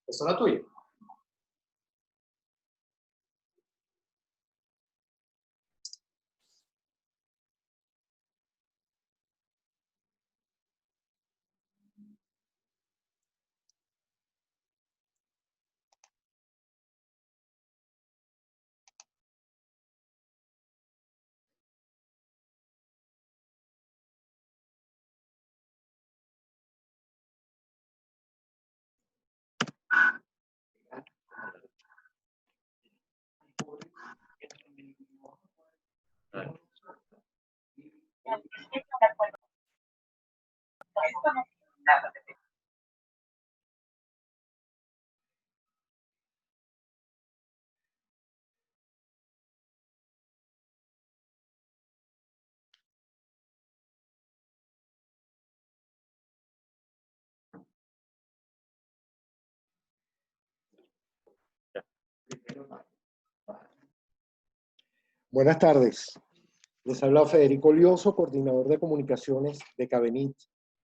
Esa es la tuya. Buenas tardes. Les habla Federico Lioso, coordinador de comunicaciones de Cabenit.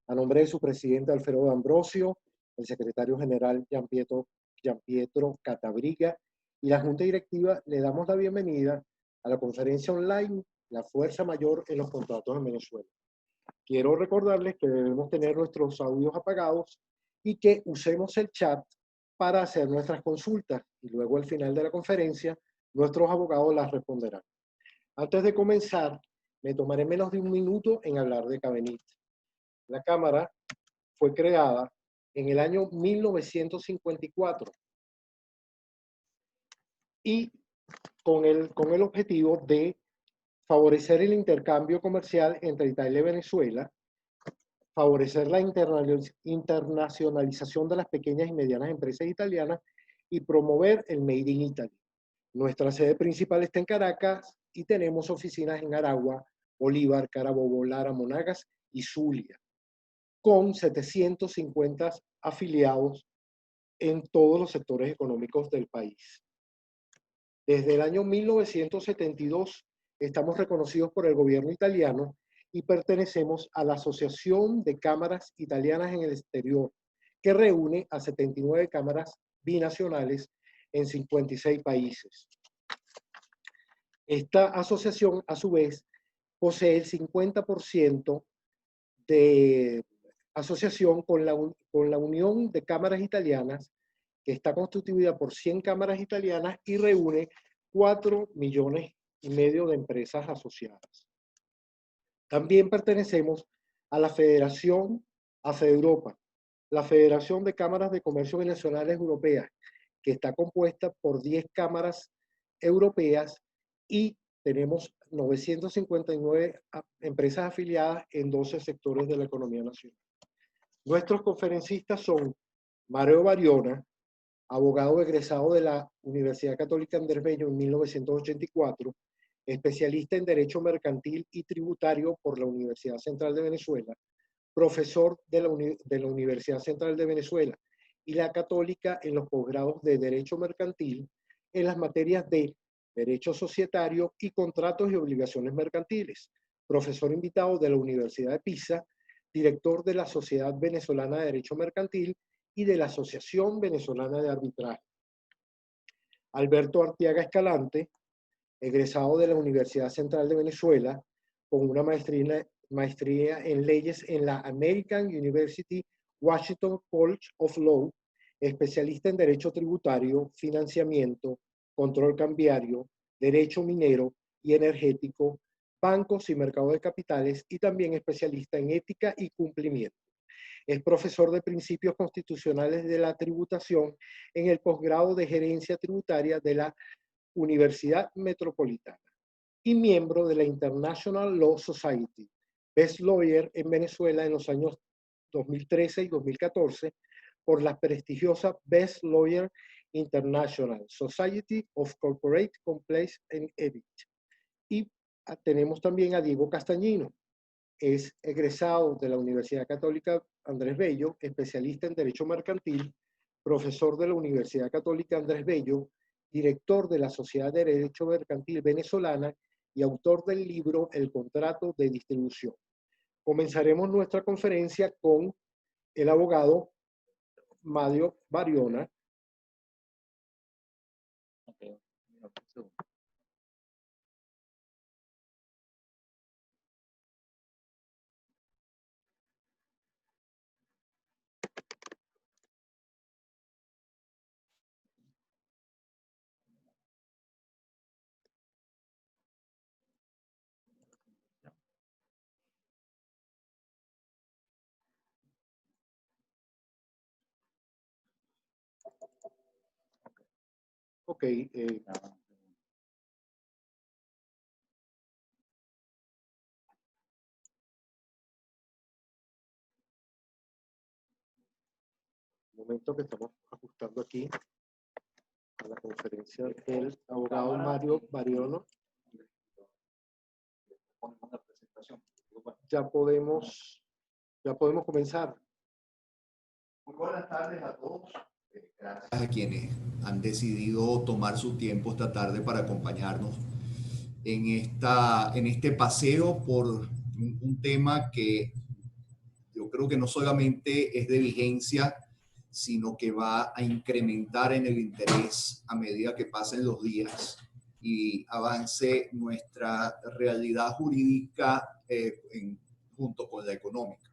A nombre de su presidente Alfredo D'Ambrosio, el secretario general Gianpietro Catabriga y la junta directiva, le damos la bienvenida a la conferencia online La Fuerza Mayor en los Contratos en Venezuela. Quiero recordarles que debemos tener nuestros audios apagados y que usemos el chat para hacer nuestras consultas y luego al final de la conferencia nuestros abogados las responderán. Antes de comenzar, me tomaré menos de un minuto en hablar de Cabenit. La Cámara fue creada en el año 1954 y con el objetivo de favorecer el intercambio comercial entre Italia y Venezuela, favorecer la internacionalización de las pequeñas y medianas empresas italianas y promover el Made in Italy. Nuestra sede principal está en Caracas y tenemos oficinas en Aragua, Bolívar, Carabobo, Lara, Monagas y Zulia, con 750 afiliados en todos los sectores económicos del país. Desde el año 1972 estamos reconocidos por el gobierno italiano y pertenecemos a la Asociación de Cámaras Italianas en el Exterior, que reúne a 79 cámaras binacionales en 56 países. Esta asociación, a su vez, posee el 50% de asociación con la Unión de Cámaras Italianas, que está constituida por 100 cámaras italianas y reúne 4,5 millones de empresas asociadas. También pertenecemos a la Federación AFEUropa, la Federación de Cámaras de Comercio Venezolanas Europeas, que está compuesta por 10 cámaras europeas y tenemos 959 empresas afiliadas en 12 sectores de la economía nacional. Nuestros conferencistas son Mario Bariona, abogado egresado de la Universidad Católica Andrés Bello en 1984, especialista en Derecho Mercantil y Tributario por la Universidad Central de Venezuela, profesor de la Universidad Central de Venezuela y la Católica en los posgrados de Derecho Mercantil en las materias de Derecho Societario y Contratos y Obligaciones Mercantiles, profesor invitado de la Universidad de Pisa, director de la Sociedad Venezolana de Derecho Mercantil y de la Asociación Venezolana de Arbitraje. Alberto Arteaga Escalante, egresado de la Universidad Central de Venezuela, con una maestría en leyes en la American University Washington College of Law, especialista en Derecho Tributario, Financiamiento, Control Cambiario, Derecho Minero y Energético, Bancos y Mercado de Capitales, y también especialista en Ética y Cumplimiento. Es profesor de Principios Constitucionales de la Tributación en el posgrado de Gerencia Tributaria de la Universidad Metropolitana y miembro de la International Law Society, Best Lawyer en Venezuela en los años 2013 y 2014 por la prestigiosa Best Lawyer International Society of Corporate Compliance and Ethics. Y tenemos también a Diego Castañino. Es egresado de la Universidad Católica Andrés Bello, especialista en Derecho Mercantil, profesor de la Universidad Católica Andrés Bello, director de la Sociedad de Derecho Mercantil Venezolana y autor del libro El Contrato de Distribución. Comenzaremos nuestra conferencia con el abogado Mario Bariona, Ok. Un momento que estamos ajustando aquí a la conferencia del abogado Mario Bariono. Ya podemos comenzar. Muy buenas tardes a todos. Gracias a quienes han decidido tomar su tiempo esta tarde para acompañarnos en este paseo por un tema que yo creo que no solamente es de vigencia, sino que va a incrementar en el interés a medida que pasen los días y avance nuestra realidad jurídica junto con la económica.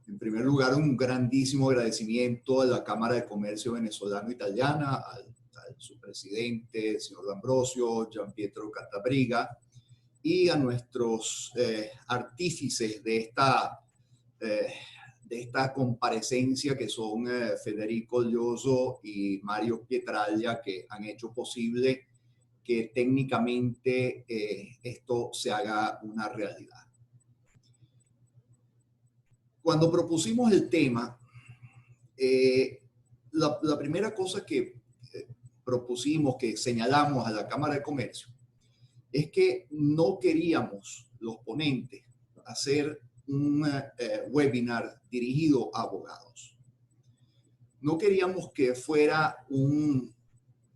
En primer lugar, un grandísimo agradecimiento a la Cámara de Comercio Venezolano-Italiana, al su presidente, el señor D'Ambrosio, Gian Pietro Cattabriga, y a nuestros artífices de esta comparecencia, que son Federico Lloso y Mario Pietraglia, que han hecho posible que técnicamente esto se haga una realidad. Cuando propusimos el tema, la primera cosa que propusimos, que señalamos a la Cámara de Comercio, es que no queríamos, los ponentes, hacer un webinar dirigido a abogados. No queríamos que fuera un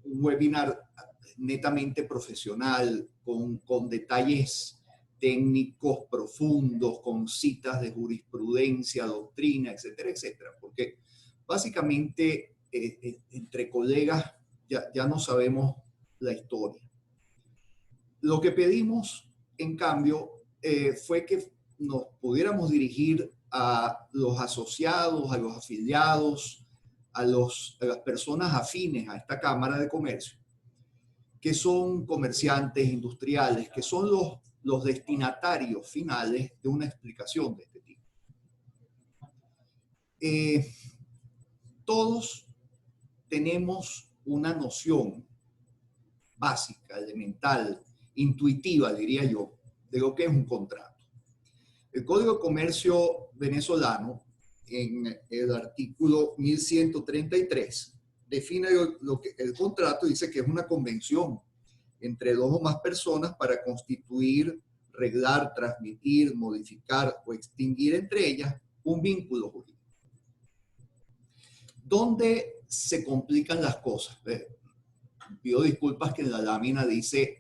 webinar netamente profesional, con detalles técnicos profundos, con citas de jurisprudencia, doctrina, etcétera, etcétera. Porque básicamente entre colegas ya no sabemos la historia. Lo que pedimos, en cambio, fue que nos pudiéramos dirigir a los asociados, a los afiliados, a las personas afines a esta Cámara de Comercio, que son comerciantes industriales, que son los destinatarios finales de una explicación de este tipo. Todos tenemos una noción básica, elemental, intuitiva, diría yo, de lo que es un contrato. El Código de Comercio venezolano, en el artículo 1133, define lo que el contrato, dice que es una convención entre dos o más personas para constituir, reglar, transmitir, modificar o extinguir entre ellas un vínculo jurídico. ¿Dónde se complican las cosas? Pido disculpas que en la lámina dice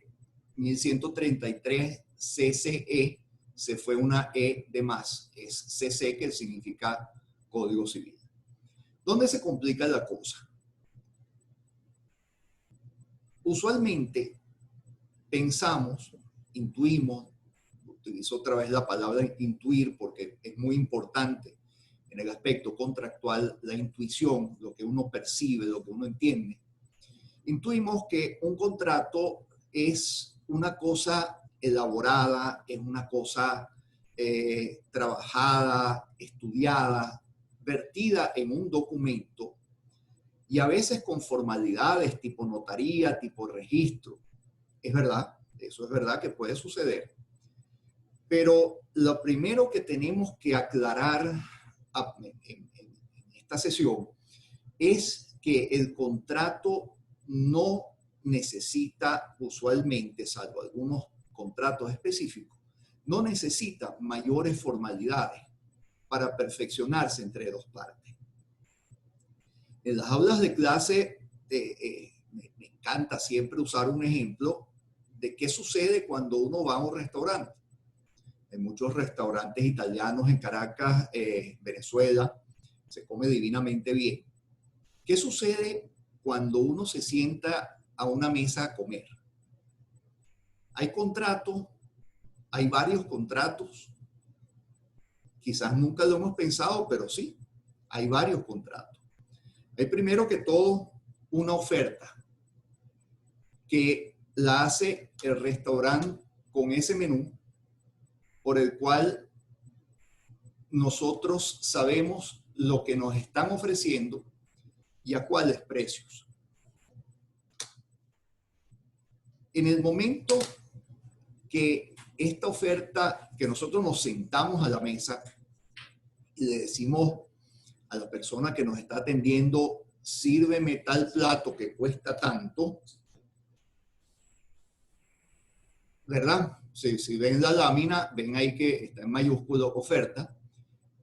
1133 CCE, se fue una E de más, es CC, que significa Código Civil. ¿Dónde se complica la cosa? Usualmente pensamos, intuimos, utilizo otra vez la palabra intuir porque es muy importante en el aspecto contractual, la intuición, lo que uno percibe, lo que uno entiende. Intuimos que un contrato es una cosa elaborada, es una cosa trabajada, estudiada, vertida en un documento y a veces con formalidades tipo notaría, tipo registro. Es verdad, eso es verdad que puede suceder. Pero lo primero que tenemos que aclarar en esta sesión es que el contrato no necesita usualmente, salvo algunos contratos específicos, no necesita mayores formalidades para perfeccionarse entre dos partes. En las aulas de clase me encanta siempre usar un ejemplo de qué sucede cuando uno va a un restaurante. En muchos restaurantes italianos en Caracas, Venezuela, se come divinamente bien. ¿Qué sucede cuando uno se sienta a una mesa a comer? Hay contratos, hay varios contratos. Quizás nunca lo hemos pensado, pero sí, hay varios contratos. Hay primero que todo una oferta que la hace el restaurante con ese menú por el cual nosotros sabemos lo que nos están ofreciendo y a cuáles precios. En el momento que esta oferta, que nosotros nos sentamos a la mesa y le decimos a la persona que nos está atendiendo, sírveme tal plato que cuesta tanto, ¿verdad? Si ven la lámina, ven ahí que está en mayúscula oferta.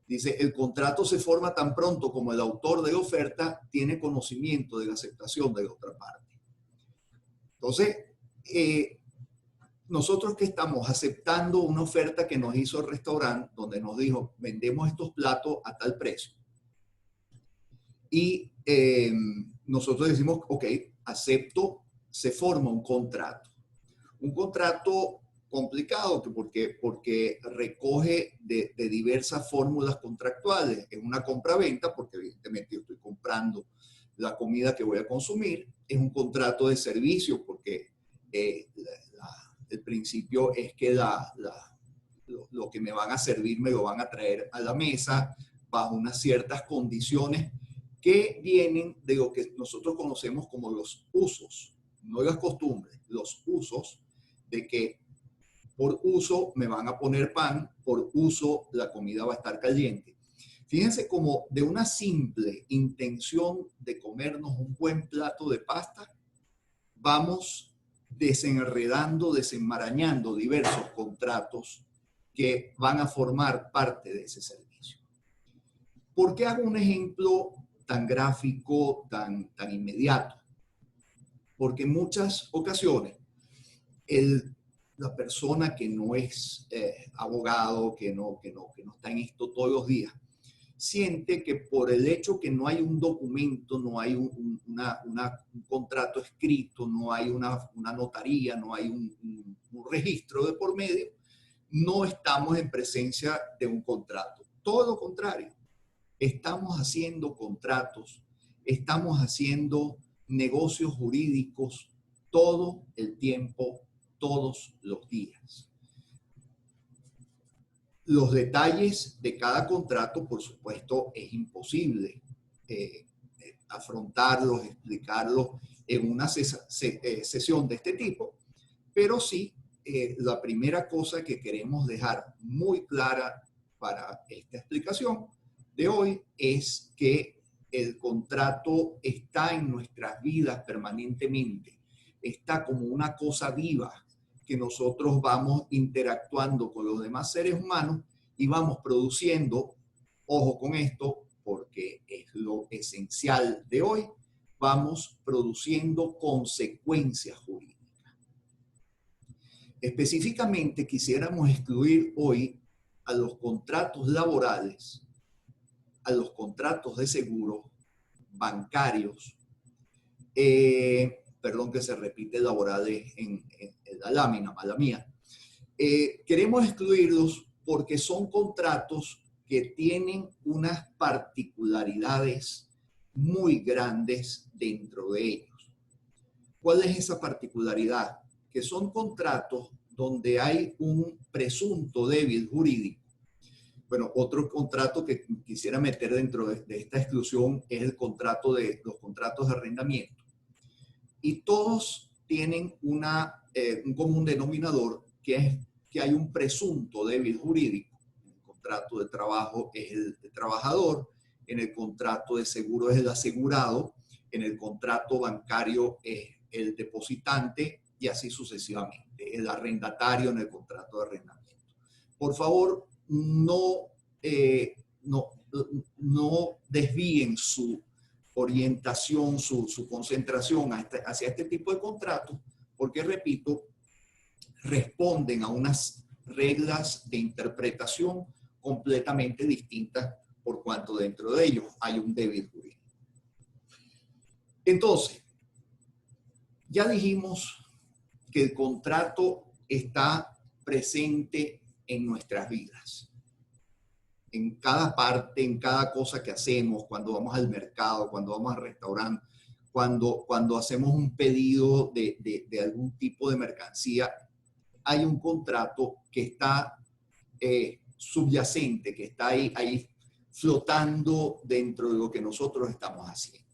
Dice, el contrato se forma tan pronto como el autor de la oferta tiene conocimiento de la aceptación de la otra parte. Entonces, nosotros que estamos aceptando una oferta que nos hizo el restaurante, donde nos dijo, vendemos estos platos a tal precio. Y nosotros decimos, ok, acepto, se forma un contrato. Un contrato complicado porque recoge de diversas fórmulas contractuales. Es una compra-venta porque evidentemente yo estoy comprando la comida que voy a consumir. Es un contrato de servicio porque el principio es que lo que me van a servir me lo van a traer a la mesa bajo unas ciertas condiciones que vienen de lo que nosotros conocemos como los usos, no las costumbres, los usos de que por uso me van a poner pan, por uso la comida va a estar caliente. Fíjense como de una simple intención de comernos un buen plato de pasta, vamos desenredando, desenmarañando diversos contratos que van a formar parte de ese servicio. ¿Por qué hago un ejemplo tan gráfico, tan inmediato? Porque en muchas ocasiones la persona que no es abogado, que no está en esto todos los días, siente que por el hecho que no hay un documento, no hay un contrato escrito, no hay una notaría, no hay un registro de por medio, no estamos en presencia de un contrato. Todo lo contrario, estamos haciendo contratos, estamos haciendo negocios jurídicos todo el tiempo, todos los días. Los detalles de cada contrato, por supuesto, es imposible afrontarlos, explicarlos en una sesión de este tipo, pero sí, la primera cosa que queremos dejar muy clara para esta explicación de hoy es que el contrato está en nuestras vidas permanentemente, está como una cosa viva que nosotros vamos interactuando con los demás seres humanos y vamos produciendo, ojo con esto, porque es lo esencial de hoy, vamos produciendo consecuencias jurídicas. Específicamente quisiéramos excluir hoy a los contratos laborales, a los contratos de seguro, bancarios, perdón que se repite laborales en la lámina, mala mía. Queremos excluirlos porque son contratos que tienen unas particularidades muy grandes dentro de ellos. ¿Cuál es esa particularidad? Que son contratos donde hay un presunto débil jurídico. Bueno, otro contrato que quisiera meter dentro de esta exclusión es los contratos de arrendamiento. Y todos tienen un común denominador, que es que hay un presunto débil jurídico. En el contrato de trabajo es el trabajador, en el contrato de seguro es el asegurado, en el contrato bancario es el depositante y así sucesivamente. El arrendatario en el contrato de arrendamiento. Por favor, no desvíen su orientación, su concentración hacia este tipo de contratos, porque, repito, responden a unas reglas de interpretación completamente distintas por cuanto dentro de ellos hay un débil jurídico. Entonces, ya dijimos que el contrato está presente en nuestras vidas. En cada parte, en cada cosa que hacemos, cuando vamos al mercado, cuando vamos al restaurante, cuando hacemos un pedido de algún tipo de mercancía, hay un contrato que está subyacente, que está ahí flotando dentro de lo que nosotros estamos haciendo.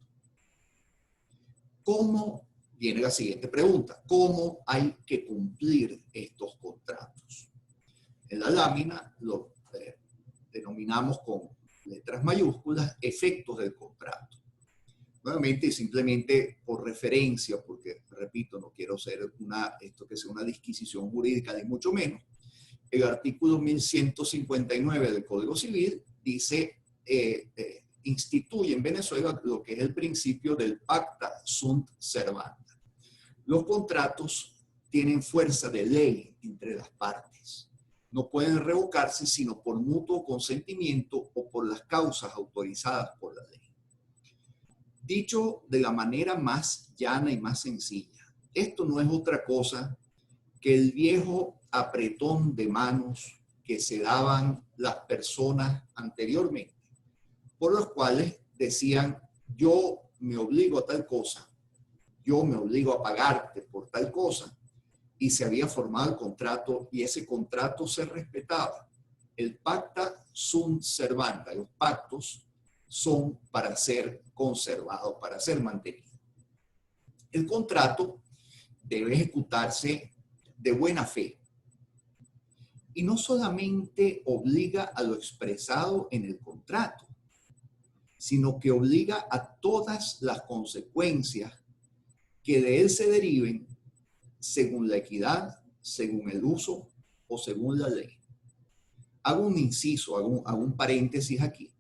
¿Cómo viene la siguiente pregunta. ¿Cómo hay que cumplir estos contratos? En la lámina lo denominamos con letras mayúsculas efectos del contrato. Nuevamente, simplemente por referencia, porque, repito, no quiero ser esto que sea una disquisición jurídica, ni mucho menos. El artículo 1159 del Código Civil dice, instituye en Venezuela lo que es el principio del pacta sunt servanda. Los contratos tienen fuerza de ley entre las partes. No pueden revocarse sino por mutuo consentimiento o por las causas autorizadas por la ley. Dicho de la manera más llana y más sencilla, esto no es otra cosa que el viejo apretón de manos que se daban las personas anteriormente, por los cuales decían, yo me obligo a tal cosa, yo me obligo a pagarte por tal cosa, y se había formado el contrato y ese contrato se respetaba. El pacta sunt servanda, los pactos son para ser conservados, para ser mantenidos. El contrato debe ejecutarse de buena fe y no solamente obliga a lo expresado en el contrato, sino que obliga a todas las consecuencias que de él se deriven según la equidad, según el uso o según la ley. Hago un inciso, hago un paréntesis aquí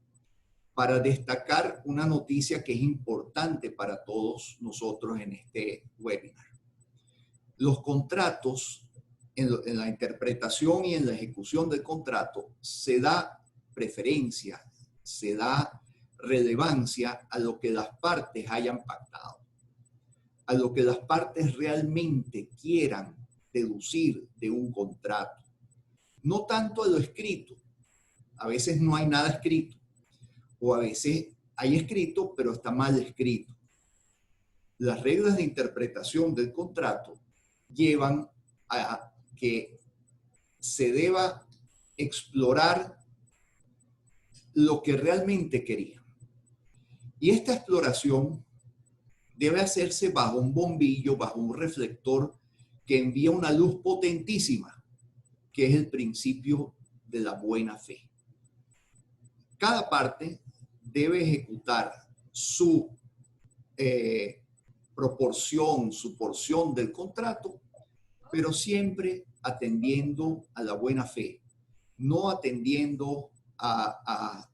para destacar una noticia que es importante para todos nosotros en este webinar. Los contratos, en la interpretación y en la ejecución del contrato, se da preferencia, se da relevancia a lo que las partes hayan pactado, a lo que las partes realmente quieran deducir de un contrato. No tanto a lo escrito. A veces no hay nada escrito. O a veces hay escrito, pero está mal escrito. Las reglas de interpretación del contrato llevan a que se deba explorar lo que realmente querían. Y esta exploración debe hacerse bajo un bombillo, bajo un reflector que envía una luz potentísima, que es el principio de la buena fe. Cada parte debe ejecutar su proporción, su porción del contrato, pero siempre atendiendo a la buena fe, no atendiendo a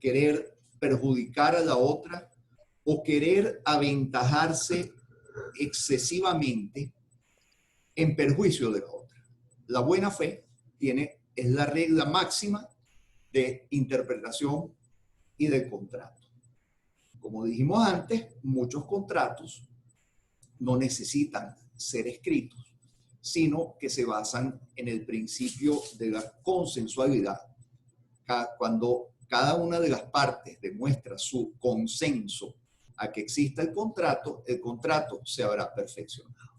querer perjudicar a la otra o querer aventajarse excesivamente en perjuicio de la otra. La buena fe es la regla máxima de interpretación y del contrato. Como dijimos antes, muchos contratos no necesitan ser escritos, sino que se basan en el principio de la consensualidad. Cuando cada una de las partes demuestra su consenso a que exista el contrato se habrá perfeccionado.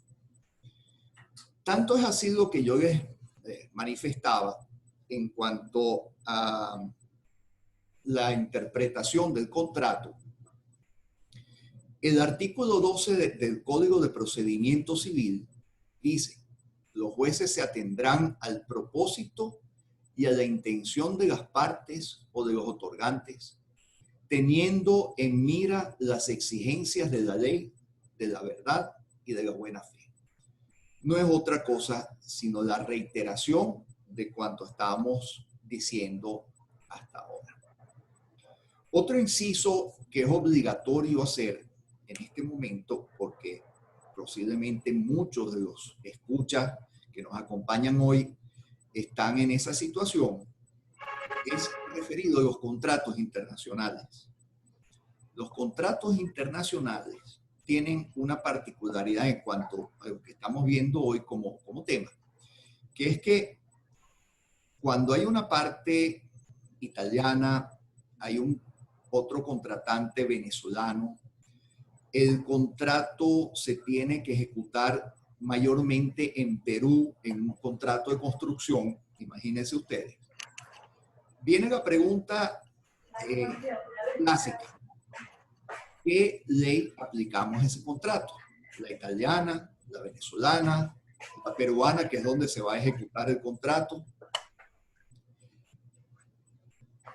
Tanto es así lo que yo les manifestaba en cuanto a la interpretación del contrato. El artículo 12 del Código de Procedimiento Civil dice: los jueces se atendrán al propósito y a la intención de las partes o de los otorgantes, teniendo en mira las exigencias de la ley, de la verdad y de la buena fe. No es otra cosa sino la reiteración de cuanto estábamos diciendo hasta ahora. Otro inciso que es obligatorio hacer en este momento, porque posiblemente muchos de los escuchas que nos acompañan hoy están en esa situación, es referido a los contratos internacionales. Los contratos internacionales tienen una particularidad en cuanto a lo que estamos viendo hoy como tema, que es que cuando hay una parte italiana, hay otro contratante venezolano, el contrato se tiene que ejecutar mayormente en Perú, en un contrato de construcción, imagínense ustedes. Viene la pregunta clásica: ¿qué ley aplicamos a ese contrato? la italiana, la venezolana, la peruana, que es donde se va a ejecutar el contrato.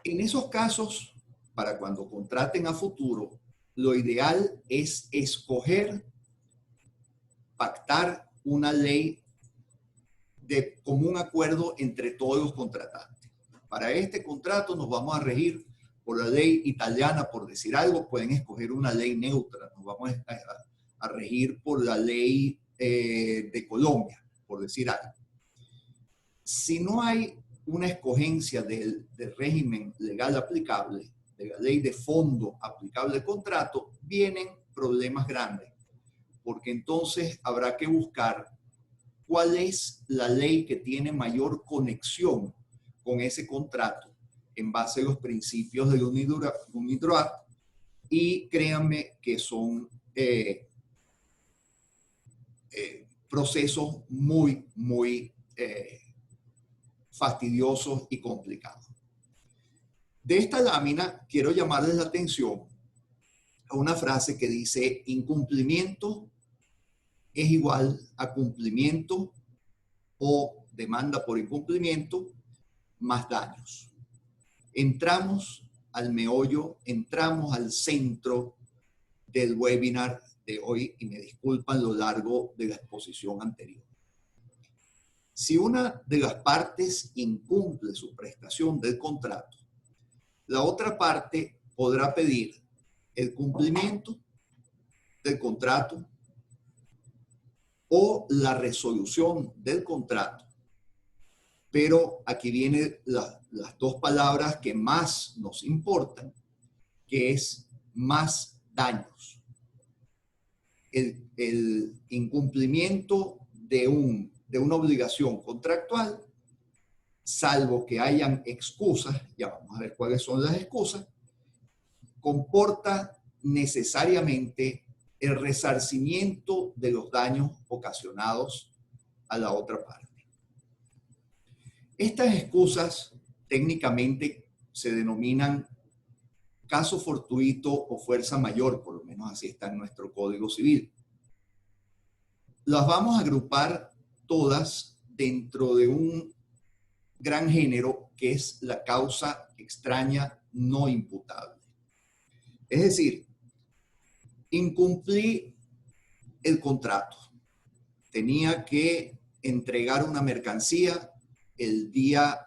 En esos casos, para cuando contraten a futuro, lo ideal es escoger, pactar una ley de común acuerdo entre todos los contratantes. Para este contrato nos vamos a regir por la ley italiana, por decir algo. Pueden escoger una ley neutra. Nos vamos a regir por la ley de Colombia, por decir algo. Si no hay una escogencia del régimen legal aplicable, de la ley de fondo aplicable al contrato, vienen problemas grandes, porque entonces habrá que buscar cuál es la ley que tiene mayor conexión con ese contrato en base a los principios del UNIDROIT, y créanme que son procesos muy fastidiosos y complicados. De esta lámina quiero llamarles la atención a una frase que dice: incumplimiento es igual a cumplimiento o demanda por incumplimiento más daños. Entramos al meollo, entramos al centro del webinar de hoy, y me disculpan lo largo de la exposición anterior. Si una de las partes incumple su prestación del contrato, la otra parte podrá pedir el cumplimiento del contrato o la resolución del contrato. Pero aquí vienen las dos palabras que más nos importan, que es más daños. El incumplimiento de una obligación contractual, salvo que hayan excusas, ya vamos a ver cuáles son las excusas, comporta necesariamente el resarcimiento de los daños ocasionados a la otra parte. Estas excusas técnicamente se denominan caso fortuito o fuerza mayor, por lo menos así está en nuestro Código Civil. Las vamos a agrupar todas dentro de un gran género que es la causa extraña no imputable. Es decir, incumplí el contrato. Tenía que entregar una mercancía el día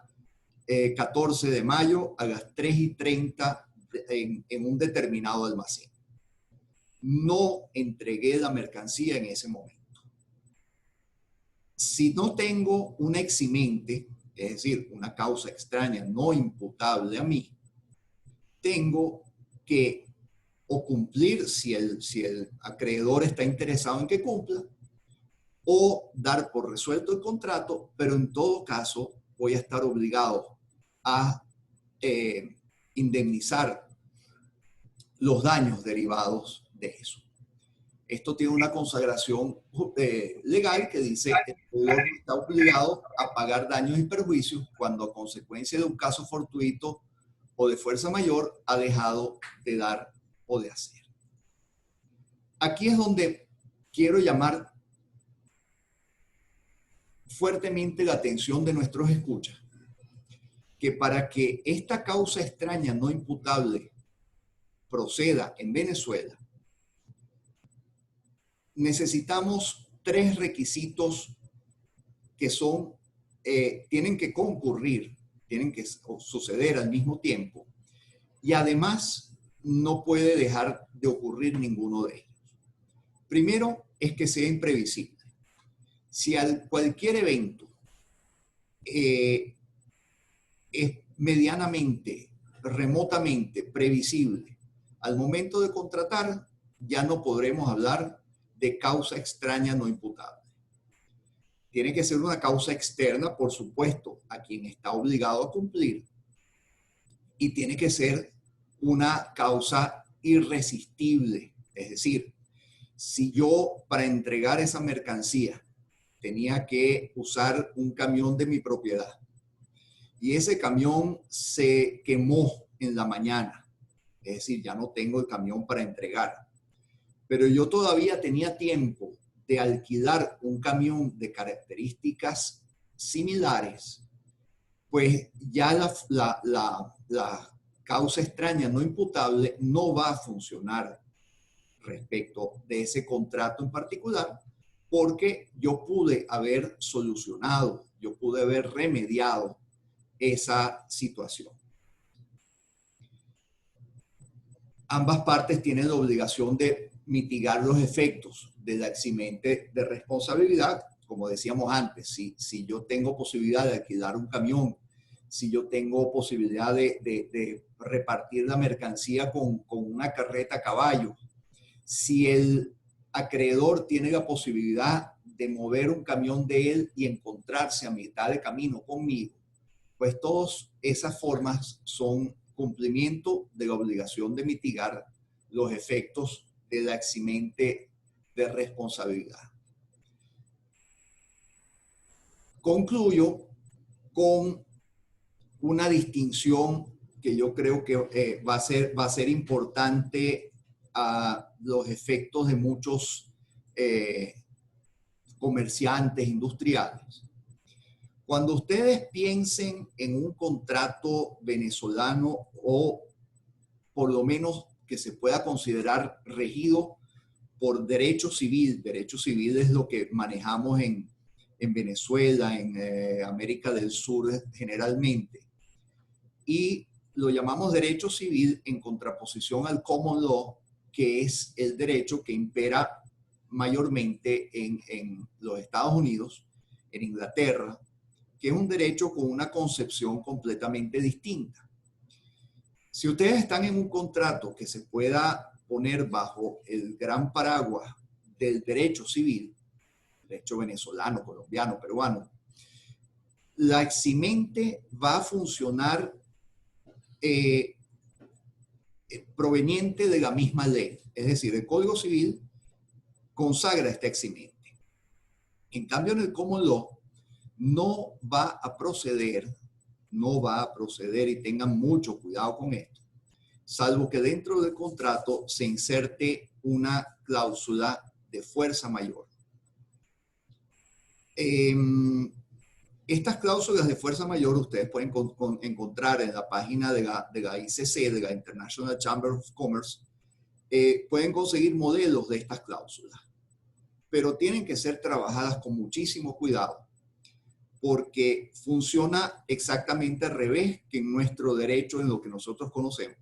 14 de mayo a las 3:30 en un determinado almacén. No entregué la mercancía en ese momento. Si no tengo un eximente, es decir, una causa extraña no imputable a mí, tengo que o cumplir si el acreedor está interesado en que cumpla, o dar por resuelto el contrato, pero en todo caso voy a estar obligado a indemnizar los daños derivados de eso. Esto tiene una consagración legal que dice que el acreedor está obligado a pagar daños y perjuicios cuando a consecuencia de un caso fortuito o de fuerza mayor ha dejado de dar o de hacer. Aquí es donde quiero llamar fuertemente la atención de nuestros escuchas, que para que esta causa extraña no imputable proceda en Venezuela, necesitamos 3 requisitos que son, tienen que concurrir, tienen que suceder al mismo tiempo, y además no puede dejar de ocurrir ninguno de ellos. Primero es que sea imprevisible. Si cualquier evento es medianamente, remotamente previsible al momento de contratar, ya no podremos hablar de causa extraña no imputable. Tiene que ser una causa externa, por supuesto, a quien está obligado a cumplir, y tiene que ser una causa irresistible. Es decir, si yo para entregar esa mercancía tenía que usar un camión de mi propiedad y ese camión se quemó en la mañana, es decir, ya no tengo el camión para entregar, pero yo todavía tenía tiempo de alquilar un camión de características similares, pues ya la causa extraña no imputable no va a funcionar respecto de ese contrato en particular, porque yo pude haber solucionado, yo pude haber remediado esa situación. Ambas partes tienen la obligación de mitigar los efectos de la eximente de responsabilidad. Como decíamos antes, si yo tengo posibilidad de alquilar un camión, si yo tengo posibilidad de repartir la mercancía con una carreta a caballo, si el acreedor tiene la posibilidad de mover un camión de él y encontrarse a mitad de camino conmigo, pues todas esas formas son cumplimiento de la obligación de mitigar los efectos de la eximente de responsabilidad. Concluyo con una distinción que yo creo que va a ser importante a los efectos de muchos comerciantes industriales. Cuando ustedes piensen en un contrato venezolano o por lo menos que se pueda considerar regido por derecho civil es lo que manejamos en Venezuela, en América del Sur generalmente, y lo llamamos derecho civil en contraposición al common law, que es el derecho que impera mayormente en los Estados Unidos, en Inglaterra, que es un derecho con una concepción completamente distinta. Si ustedes están en un contrato que se pueda poner bajo el gran paraguas del derecho civil, derecho venezolano, colombiano, peruano, la eximente va a funcionar proveniente de la misma ley. Es decir, el Código Civil consagra esta eximente. En cambio, en el common law no va a proceder, y tengan mucho cuidado con esto, salvo que dentro del contrato se inserte una cláusula de fuerza mayor. Estas cláusulas de fuerza mayor ustedes pueden encontrar en la página de la ICC, de la International Chamber of Commerce. Pueden conseguir modelos de estas cláusulas, pero tienen que ser trabajadas con muchísimo cuidado, porque funciona exactamente al revés que en nuestro derecho, en lo que nosotros conocemos,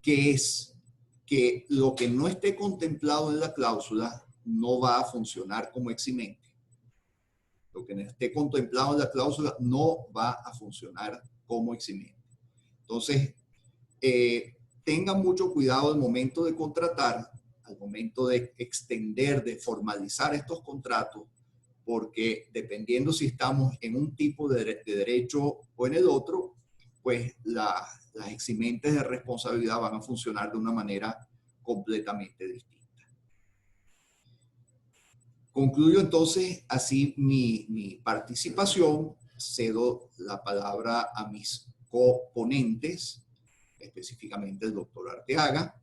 que es que lo que no esté contemplado en la cláusula no va a funcionar como eximente. Lo que no esté contemplado en la cláusula no va a funcionar como eximente. Entonces, tengan mucho cuidado al momento de contratar, al momento de extender, de formalizar estos contratos, porque dependiendo si estamos en un tipo de derecho o en el otro, pues las eximentes de responsabilidad van a funcionar de una manera completamente distinta. Concluyo entonces así mi participación. Cedo la palabra a mis coponentes, específicamente el doctor Arteaga.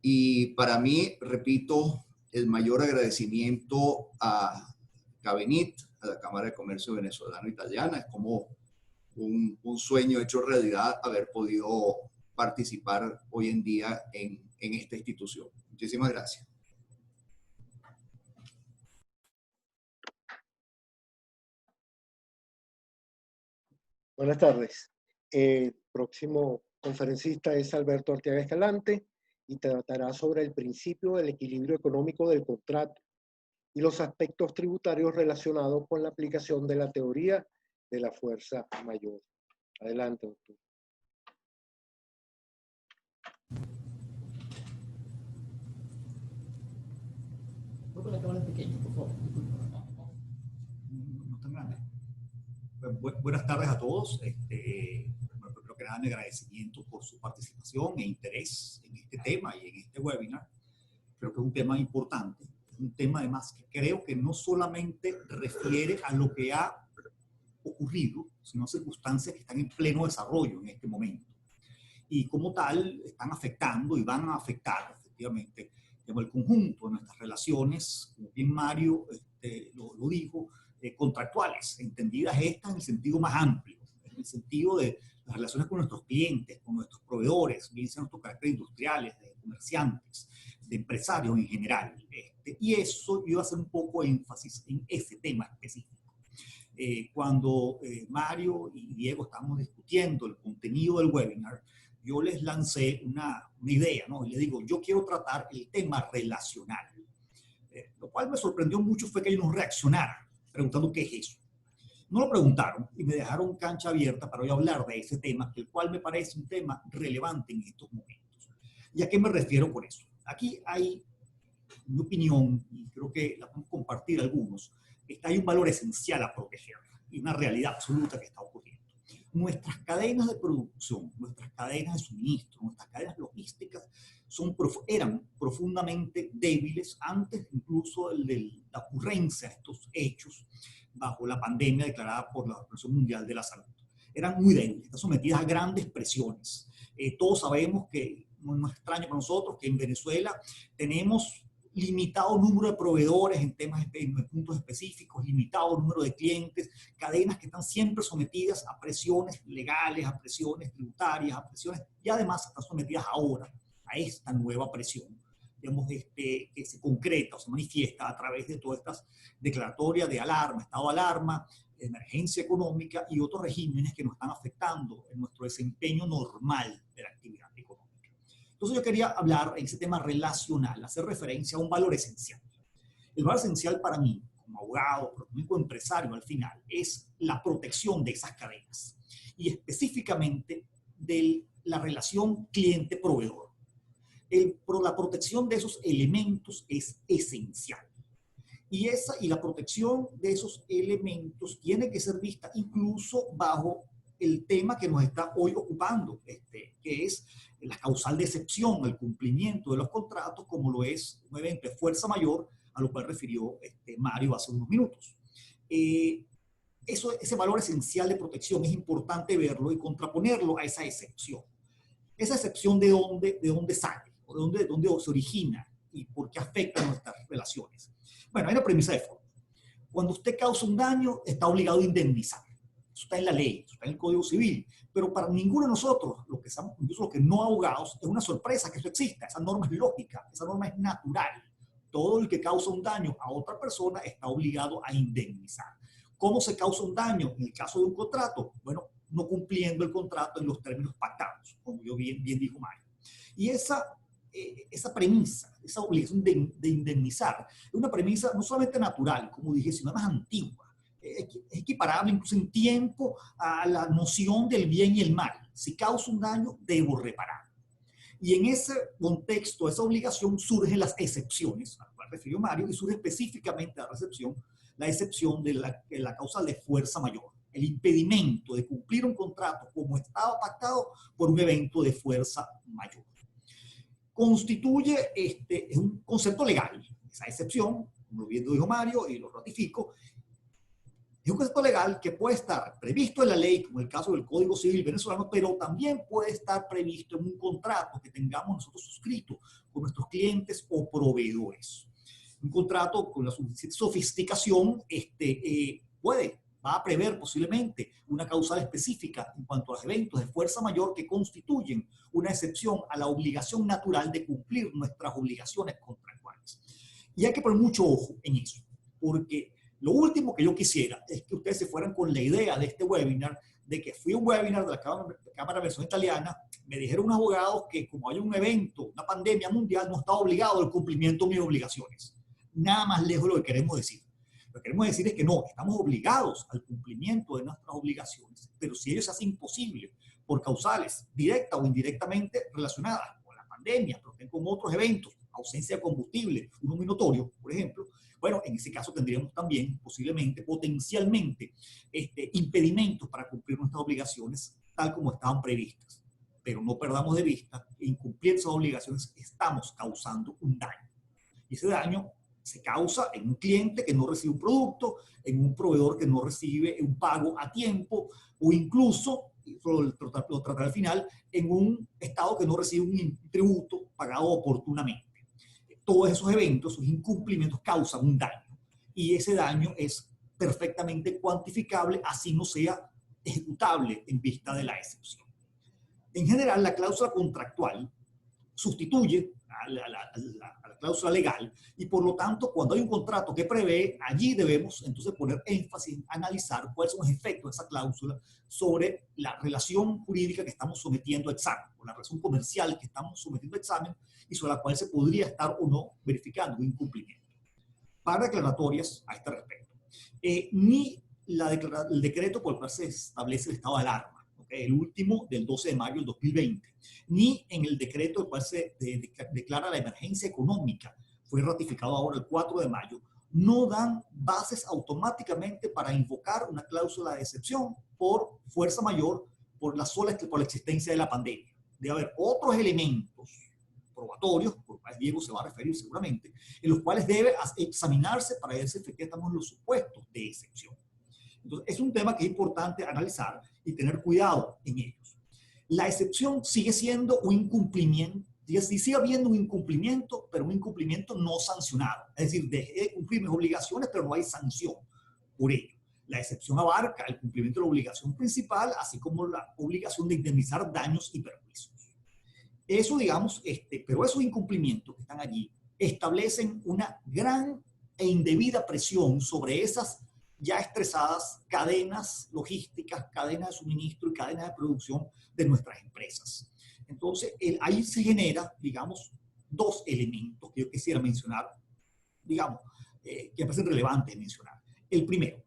Y para mí, repito, el mayor agradecimiento a Cabenit, a la Cámara de Comercio Venezolano-Italiana. Es como un sueño hecho realidad haber podido participar hoy en día en esta institución. Muchísimas gracias. Buenas tardes. El próximo conferencista es Alberto Arteaga Escalante y tratará sobre el principio del equilibrio económico del contrato y los aspectos tributarios relacionados con la aplicación de la teoría de la fuerza mayor. Adelante, doctor. La cámara es pequeña, por favor. No tan grande. Buenas tardes a todos. Bueno, primero que nada, mi agradecimiento por su participación e interés en este tema y en este webinar. Creo que es un tema importante. Es un tema además que creo que no solamente refiere a lo que ha ocurrido, sino a circunstancias que están en pleno desarrollo en este momento. Y como tal, están afectando y van a afectar efectivamente digamos, el conjunto de nuestras relaciones, como bien Mario lo dijo, contractuales, entendidas estas en el sentido más amplio, en el sentido de las relaciones con nuestros clientes, con nuestros proveedores, bien sean nuestros caracteres industriales, de comerciantes, de empresarios en general. Y eso yo iba a hacer un poco de énfasis en ese tema específico. Cuando Mario y Diego estábamos discutiendo el contenido del webinar, yo les lancé una idea, ¿no? Y les digo, yo quiero tratar el tema relacional. Lo cual me sorprendió mucho fue que ellos no reaccionaran, preguntando qué es eso. No lo preguntaron y me dejaron cancha abierta para hoy hablar de ese tema, el cual me parece un tema relevante en estos momentos. ¿Y a qué me refiero con eso? Aquí hay mi opinión, y creo que la podemos compartir algunos, hay un valor esencial a proteger y una realidad absoluta que está ocurriendo. Nuestras cadenas de producción, nuestras cadenas de suministro, nuestras cadenas logísticas eran profundamente débiles antes incluso de la ocurrencia de estos hechos bajo la pandemia declarada por la Organización Mundial de la Salud. Eran muy débiles, están sometidas a grandes presiones. Todos sabemos que, no es extraño para nosotros, que en Venezuela tenemos limitado número de proveedores en puntos específicos, limitado número de clientes, cadenas que están siempre sometidas a presiones legales, a presiones tributarias, a presiones, y además están sometidas ahora a esta nueva presión, digamos, que se concreta o se manifiesta a través de todas estas declaratorias de alarma, estado de alarma, emergencia económica y otros regímenes que nos están afectando en nuestro desempeño normal de la actividad económica. Entonces yo quería hablar en ese tema relacional, hacer referencia a un valor esencial. El valor esencial para mí, como abogado, pero también como empresario al final, es la protección de esas cadenas y específicamente de la relación cliente-proveedor. La protección de esos elementos es esencial. Y la protección de esos elementos tiene que ser vista incluso bajo el tema que nos está hoy ocupando, que es la causal de excepción, el cumplimiento de los contratos, como lo es un evento de fuerza mayor, a lo cual refirió Mario hace unos minutos. Ese valor esencial de protección es importante verlo y contraponerlo a esa excepción. Esa excepción ¿de dónde sale? ¿O de dónde se origina? ¿Y por qué afecta a nuestras relaciones? Bueno, hay una premisa de fondo. Cuando usted causa un daño, está obligado a indemnizar. Eso está en la ley, eso está en el Código Civil. Pero para ninguno de nosotros, incluso los que no abogados, es una sorpresa que eso exista. Esa norma es lógica, esa norma es natural. Todo el que causa un daño a otra persona está obligado a indemnizar. ¿Cómo se causa un daño en el caso de un contrato? Bueno, no cumpliendo el contrato en los términos pactados, como yo bien dijo Mario. Y esa premisa, esa obligación de indemnizar, es una premisa no solamente natural, como dije, sino más antigua. Es equiparable incluso en tiempo a la noción del bien y el mal. Si causo un daño, debo reparar. Y en ese contexto, esa obligación, surgen las excepciones, a la cual refirió Mario, y surge específicamente la excepción de la causal de fuerza mayor, el impedimento de cumplir un contrato como estaba pactado por un evento de fuerza mayor. Constituye es un concepto legal, esa excepción, como bien lo dijo Mario y lo ratifico, es un concepto legal que puede estar previsto en la ley, como el caso del Código Civil venezolano, pero también puede estar previsto en un contrato que tengamos nosotros suscrito con nuestros clientes o proveedores. Un contrato con la suficiente sofisticación va a prever posiblemente una causal específica en cuanto a los eventos de fuerza mayor que constituyen una excepción a la obligación natural de cumplir nuestras obligaciones contractuales. Y hay que poner mucho ojo en eso, porque lo último que yo quisiera es que ustedes se fueran con la idea de este webinar, de que fui a un webinar de la Cámara Venezolana Italiana, me dijeron unos abogados que como hay un evento, una pandemia mundial, no está obligado al cumplimiento de mis obligaciones. Nada más lejos de lo que queremos decir. Lo que queremos decir es que no, estamos obligados al cumplimiento de nuestras obligaciones, pero si ello se hace imposible por causales directas o indirectamente relacionadas con la pandemia, pero también con otros eventos, ausencia de combustible, uno muy notorio, por ejemplo, bueno, en ese caso tendríamos también posiblemente, potencialmente, impedimentos para cumplir nuestras obligaciones tal como estaban previstas. Pero no perdamos de vista que incumplir esas obligaciones estamos causando un daño. Y ese daño se causa en un cliente que no recibe un producto, en un proveedor que no recibe un pago a tiempo, o incluso, lo trataré al final, en un Estado que no recibe un tributo pagado oportunamente. todos esos eventos, esos incumplimientos causan un daño. Y ese daño es perfectamente cuantificable, así no sea ejecutable en vista de la excepción. En general, la cláusula contractual sustituye a la cláusula legal y por lo tanto cuando hay un contrato que prevé, allí debemos entonces poner énfasis en analizar cuáles son los efectos de esa cláusula sobre la relación jurídica que estamos sometiendo a examen, o la relación comercial que estamos sometiendo a examen y sobre la cual se podría estar o no verificando un incumplimiento. Para declaratorias a este respecto, ni el decreto por el cual se establece el estado de alarma, el último del 12 de mayo del 2020, ni en el decreto del cual se declara la emergencia económica, fue ratificado ahora el 4 de mayo, no dan bases automáticamente para invocar una cláusula de excepción por fuerza mayor por la existencia de la pandemia. Debe haber otros elementos probatorios, por los cuales Diego se va a referir seguramente, en los cuales debe examinarse para ver si efectivamente estamos en los supuestos de excepción. Entonces, es un tema que es importante analizar y tener cuidado en ellos. La excepción sigue siendo un incumplimiento, sigue habiendo un incumplimiento, pero un incumplimiento no sancionado. Es decir, dejé de cumplir mis obligaciones, pero no hay sanción por ello. La excepción abarca el cumplimiento de la obligación principal, así como la obligación de indemnizar daños y perjuicios. Eso, digamos, pero esos incumplimientos que están allí establecen una gran e indebida presión sobre esas ya estresadas cadenas logísticas, cadenas de suministro y cadenas de producción de nuestras empresas. Entonces, ahí se genera, digamos, dos elementos que yo quisiera mencionar, digamos, que me parecen relevantes mencionar. El primero,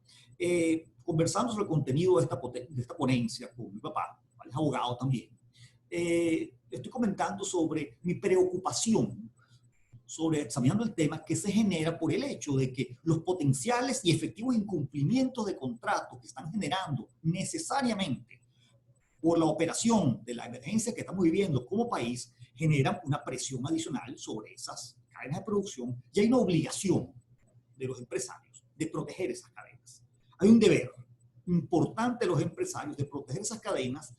conversando sobre el contenido de esta ponencia con mi papá, es abogado también, estoy comentando sobre mi preocupación examinando el tema que se genera por el hecho de que los potenciales y efectivos incumplimientos de contratos que están generando necesariamente por la operación de la emergencia que estamos viviendo como país generan una presión adicional sobre esas cadenas de producción y hay una obligación de los empresarios de proteger esas cadenas. Hay un deber importante de los empresarios de proteger esas cadenas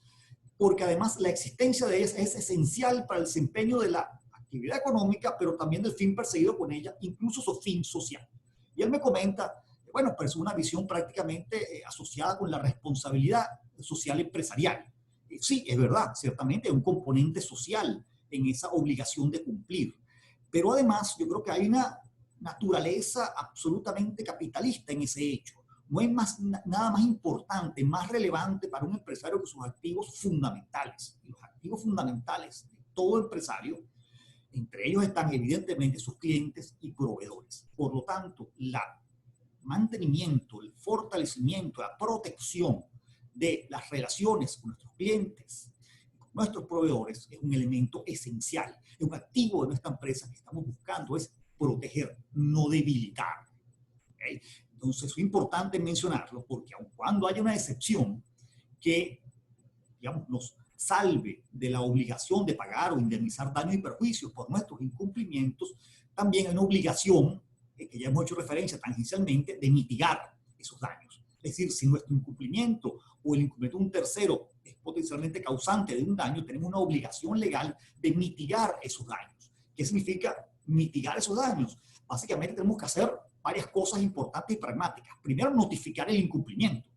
porque además la existencia de ellas es esencial para el desempeño de la actividad económica, pero también del fin perseguido con ella, incluso su fin social. Y él me comenta, bueno, pero es una visión prácticamente asociada con la responsabilidad social empresarial. Sí, es verdad, ciertamente hay un componente social en esa obligación de cumplir, pero además yo creo que hay una naturaleza absolutamente capitalista en ese hecho. No hay nada más importante, más relevante para un empresario que sus activos fundamentales. Y los activos fundamentales de todo empresario, entre ellos están evidentemente sus clientes y proveedores. Por lo tanto, el mantenimiento, el fortalecimiento, la protección de las relaciones con nuestros clientes, con nuestros proveedores, es un elemento esencial. Es un activo de nuestra empresa que estamos buscando, es proteger, no debilitar. ¿Okay? Entonces, es importante mencionarlo porque aun cuando haya una excepción que, digamos, nos salve de la obligación de pagar o indemnizar daños y perjuicios por nuestros incumplimientos, también hay una obligación, que ya hemos hecho referencia tangencialmente, de mitigar esos daños. Es decir, si nuestro incumplimiento o el incumplimiento de un tercero es potencialmente causante de un daño, tenemos una obligación legal de mitigar esos daños. ¿Qué significa mitigar esos daños? Básicamente tenemos que hacer varias cosas importantes y pragmáticas. Primero, notificar el incumplimiento.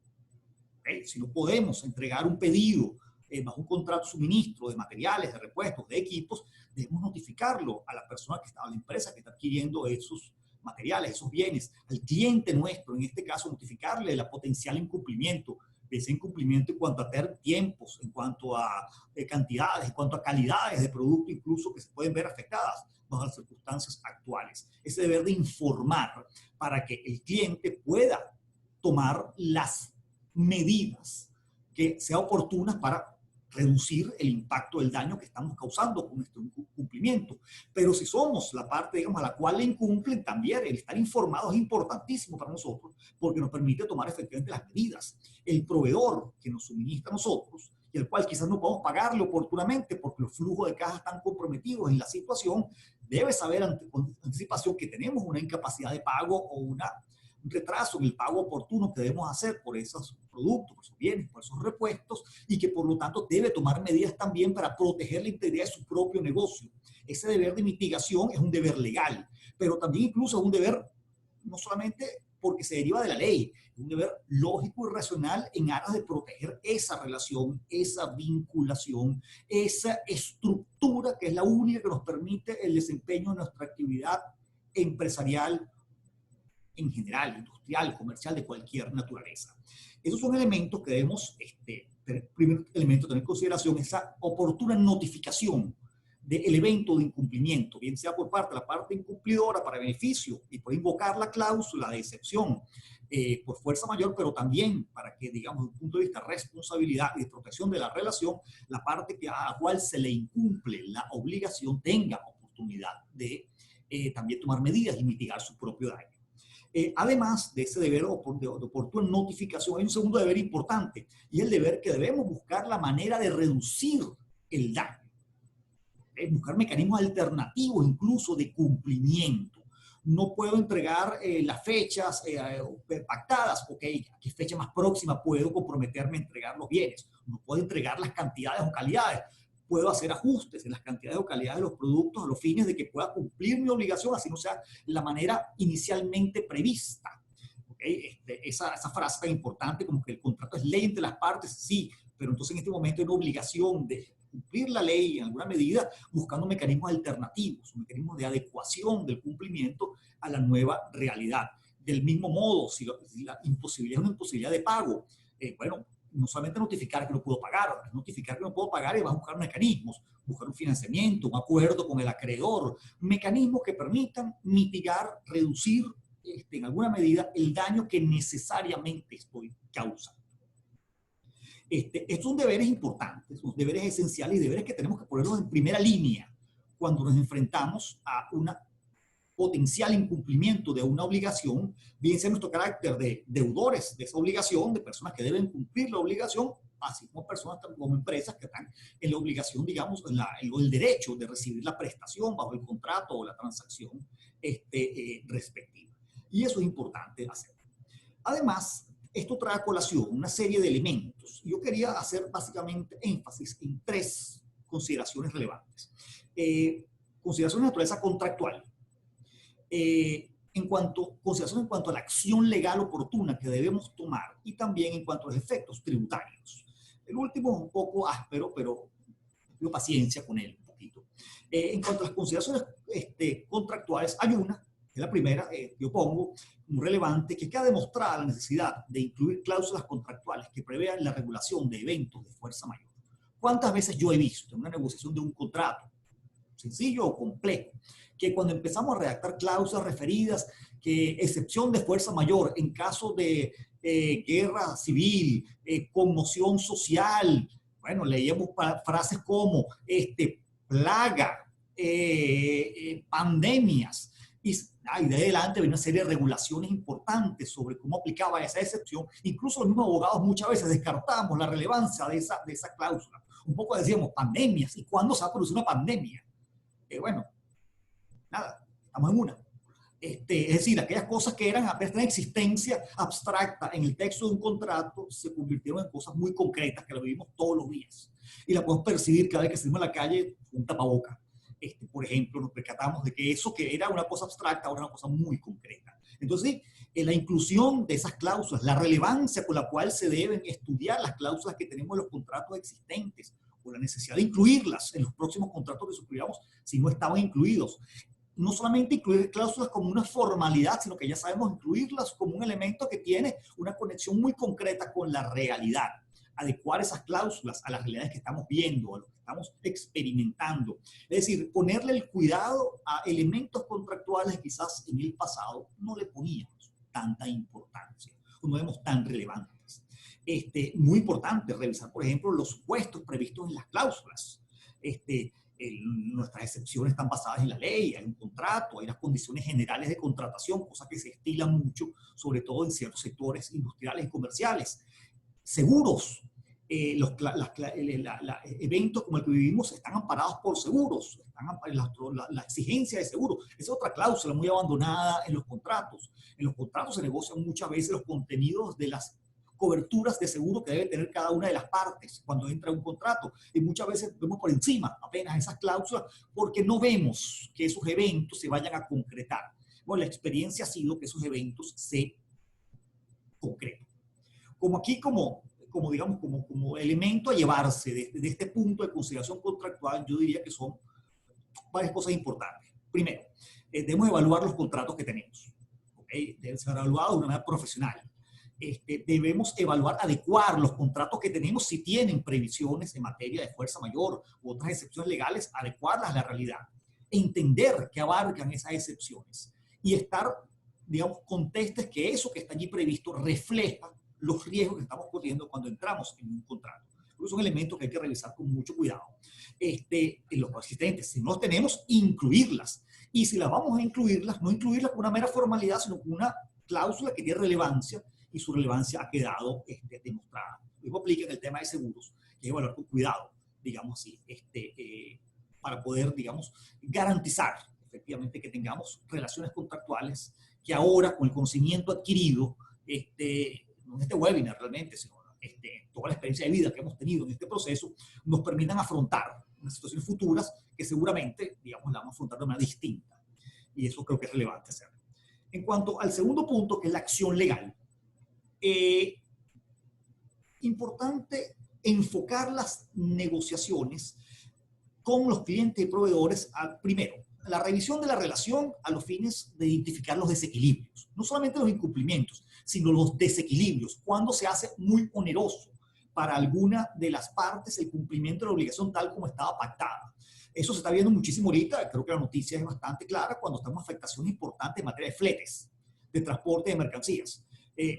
¿Okay? Si no podemos entregar un pedido bajo un contrato de suministro de materiales, de repuestos, de equipos, debemos notificarlo a la persona que está, a la empresa que está adquiriendo esos materiales, esos bienes, al cliente nuestro, en este caso, notificarle la potencial incumplimiento, ese incumplimiento en cuanto a tiempos, en cuanto a cantidades, en cuanto a calidades de producto incluso que se pueden ver afectadas bajo las circunstancias actuales. Ese deber de informar para que el cliente pueda tomar las medidas que sean oportunas para reducir el impacto del daño que estamos causando con nuestro incumplimiento. Pero si somos la parte, digamos, a la cual le incumplen, también el estar informados es importantísimo para nosotros porque nos permite tomar efectivamente las medidas. El proveedor que nos suministra a nosotros y el cual quizás no podemos pagarle oportunamente porque los flujos de caja están comprometidos en la situación, debe saber con anticipación que tenemos una incapacidad de pago o un retraso en el pago oportuno que debemos hacer por esos productos, por esos bienes, por esos repuestos y que por lo tanto debe tomar medidas también para proteger la integridad de su propio negocio. Ese deber de mitigación es un deber legal, pero también incluso es un deber no solamente porque se deriva de la ley, es un deber lógico y racional en aras de proteger esa relación, esa vinculación, esa estructura que es la única que nos permite el desempeño de nuestra actividad empresarial en general, industrial, comercial, de cualquier naturaleza. Esos son elementos que debemos, primer elemento, tener en consideración, esa oportuna notificación del evento de incumplimiento, bien sea por parte de la parte incumplidora para beneficio y puede invocar la cláusula de excepción por fuerza mayor, pero también para que, digamos, desde un punto de vista de responsabilidad y de protección de la relación, la parte a la cual se le incumple la obligación tenga oportunidad de también tomar medidas y mitigar su propio daño. Además de ese deber de oportuna notificación, hay un segundo deber importante, y el deber que debemos buscar la manera de reducir el daño. Buscar mecanismos alternativos, incluso de cumplimiento. No puedo entregar las fechas pactadas, ok, ¿a qué fecha más próxima puedo comprometerme a entregar los bienes? No puedo entregar las cantidades o calidades. Puedo hacer ajustes en las cantidades o calidades de los productos a los fines de que pueda cumplir mi obligación, así no sea la manera inicialmente prevista. ¿Okay? Esa frase tan importante como que el contrato es ley entre las partes, sí, pero entonces en este momento hay una obligación de cumplir la ley en alguna medida, buscando mecanismos alternativos, mecanismos de adecuación del cumplimiento a la nueva realidad. Del mismo modo, si la imposibilidad es una imposibilidad de pago, bueno, no solamente notificar que no puedo pagar, notificar que no puedo pagar y vas a buscar mecanismos, buscar un financiamiento, un acuerdo con el acreedor, mecanismos que permitan mitigar, reducir en alguna medida el daño que necesariamente estoy causando. Estos son deberes importantes, son deberes esenciales y deberes que tenemos que ponerlos en primera línea cuando nos enfrentamos a una potencial incumplimiento de una obligación, bien sea nuestro carácter de deudores de esa obligación, de personas que deben cumplir la obligación, así como personas como empresas que están en la obligación, digamos, en el derecho de recibir la prestación bajo el contrato o la transacción respectiva. Y eso es importante hacer. Además, esto trae a colación una serie de elementos. Yo quería hacer básicamente énfasis en tres consideraciones relevantes. Consideraciones de naturaleza contractual. Consideración en cuanto a la acción legal oportuna que debemos tomar y también en cuanto a los efectos tributarios. El último es un poco áspero, pero tengo paciencia con él un poquito. En cuanto a las consideraciones contractuales, hay una, que es la primera, yo pongo, muy relevante, que queda demostrada la necesidad de incluir cláusulas contractuales que prevean la regulación de eventos de fuerza mayor. ¿Cuántas veces yo he visto en una negociación de un contrato, sencillo o complejo, que cuando empezamos a redactar cláusulas referidas, que excepción de fuerza mayor en caso de guerra civil, conmoción social, bueno, leíamos frases como plaga, pandemias, y de adelante viene una serie de regulaciones importantes sobre cómo aplicaba esa excepción. Incluso los mismos abogados muchas veces descartamos la relevancia de esa cláusula. Un poco decíamos pandemias, ¿y cuándo se va a producir una pandemia? Bueno, nada, estamos en una. Es decir, aquellas cosas que eran apenas de existencia abstracta en el texto de un contrato se convirtieron en cosas muy concretas que las vivimos todos los días. Y la podemos percibir cada vez que salimos a la calle con un tapaboca. Por ejemplo, nos percatamos de que eso que era una cosa abstracta ahora es una cosa muy concreta. Entonces, la inclusión de esas cláusulas, la relevancia con la cual se deben estudiar las cláusulas que tenemos en los contratos existentes, o la necesidad de incluirlas en los próximos contratos que suscribamos si no estaban incluidos. No solamente incluir cláusulas como una formalidad, sino que ya sabemos incluirlas como un elemento que tiene una conexión muy concreta con la realidad. Adecuar esas cláusulas a las realidades que estamos viendo, a lo que estamos experimentando. Es decir, ponerle el cuidado a elementos contractuales que quizás en el pasado no le poníamos tanta importancia, o no vemos tan relevantes. Muy importante revisar, por ejemplo, los supuestos previstos en las cláusulas. Nuestras excepciones están basadas en la ley, hay un contrato, hay las condiciones generales de contratación, cosas que se estilan mucho, sobre todo en ciertos sectores industriales y comerciales. Seguros, eventos como el que vivimos están amparados por seguros, la exigencia de seguro. Esa es otra cláusula muy abandonada en los contratos. En los contratos se negocian muchas veces los contenidos de las coberturas de seguro que debe tener cada una de las partes cuando entra un contrato. Y muchas veces vemos por encima apenas esas cláusulas porque no vemos que esos eventos se vayan a concretar. Bueno, la experiencia ha sido que esos eventos se concretan. Como aquí, digamos, como elemento a llevarse de este punto de consideración contractual, yo diría que son varias cosas importantes. Primero, debemos evaluar los contratos que tenemos. ¿Okay? Deben ser evaluados de una manera profesional. Debemos evaluar, adecuar los contratos que tenemos si tienen previsiones en materia de fuerza mayor u otras excepciones legales, adecuarlas a la realidad. Entender que abarcan esas excepciones y estar, digamos, contestes que eso que está allí previsto refleja los riesgos que estamos corriendo cuando entramos en un contrato. Porque son elementos que hay que revisar con mucho cuidado. En los existentes, si no los tenemos, incluirlas. Y si las vamos a incluirlas, no incluirlas con una mera formalidad, sino con una cláusula que tiene relevancia y su relevancia ha quedado demostrada. Lo mismo aplica en el tema de seguros, que hay que evaluar con cuidado, digamos así, para poder, digamos, garantizar efectivamente que tengamos relaciones contractuales que ahora, con el conocimiento adquirido, no en este webinar realmente, sino toda la experiencia de vida que hemos tenido en este proceso, nos permitan afrontar unas situaciones futuras que seguramente, digamos, la vamos a afrontar de manera distinta. Y eso creo que es relevante hacerlo. En cuanto al segundo punto, que es la acción legal, importante enfocar las negociaciones con los clientes y proveedores primero, la revisión de la relación a los fines de identificar los desequilibrios. No solamente los incumplimientos, sino los desequilibrios. Cuando se hace muy oneroso para alguna de las partes el cumplimiento de la obligación tal como estaba pactada. Eso se está viendo muchísimo ahorita. Creo que la noticia es bastante clara cuando estamos en afectaciones importantes en materia de fletes, de transporte de mercancías.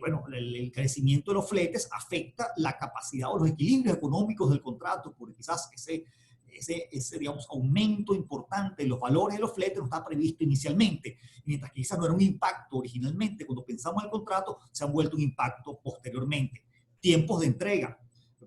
Bueno, el crecimiento de los fletes afecta la capacidad o los equilibrios económicos del contrato, porque quizás ese digamos, aumento importante de los valores de los fletes no está previsto inicialmente, mientras que quizás no era un impacto originalmente. Cuando pensamos en el contrato, se han vuelto un impacto posteriormente. Tiempos de entrega.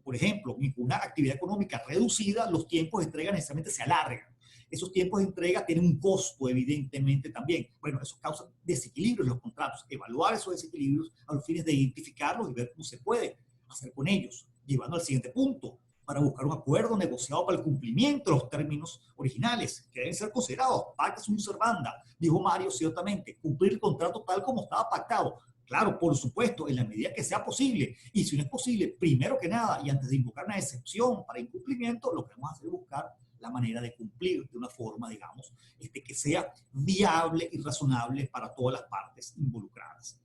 Por ejemplo, con una actividad económica reducida, los tiempos de entrega necesariamente se alargan. Esos tiempos de entrega tienen un costo, evidentemente, también. Bueno, eso causa desequilibrios en los contratos. Evaluar esos desequilibrios a los fines de identificarlos y ver cómo se puede hacer con ellos. Llevando al siguiente punto, para buscar un acuerdo negociado para el cumplimiento de los términos originales, que deben ser considerados. Pacta sunt servanda, dijo Mario ciertamente, cumplir el contrato tal como estaba pactado. Claro, por supuesto, en la medida que sea posible. Y si no es posible, primero que nada, y antes de invocar una excepción para incumplimiento, lo que vamos a hacer es buscar la manera de cumplir de una forma, digamos, que sea viable y razonable para todas las partes involucradas.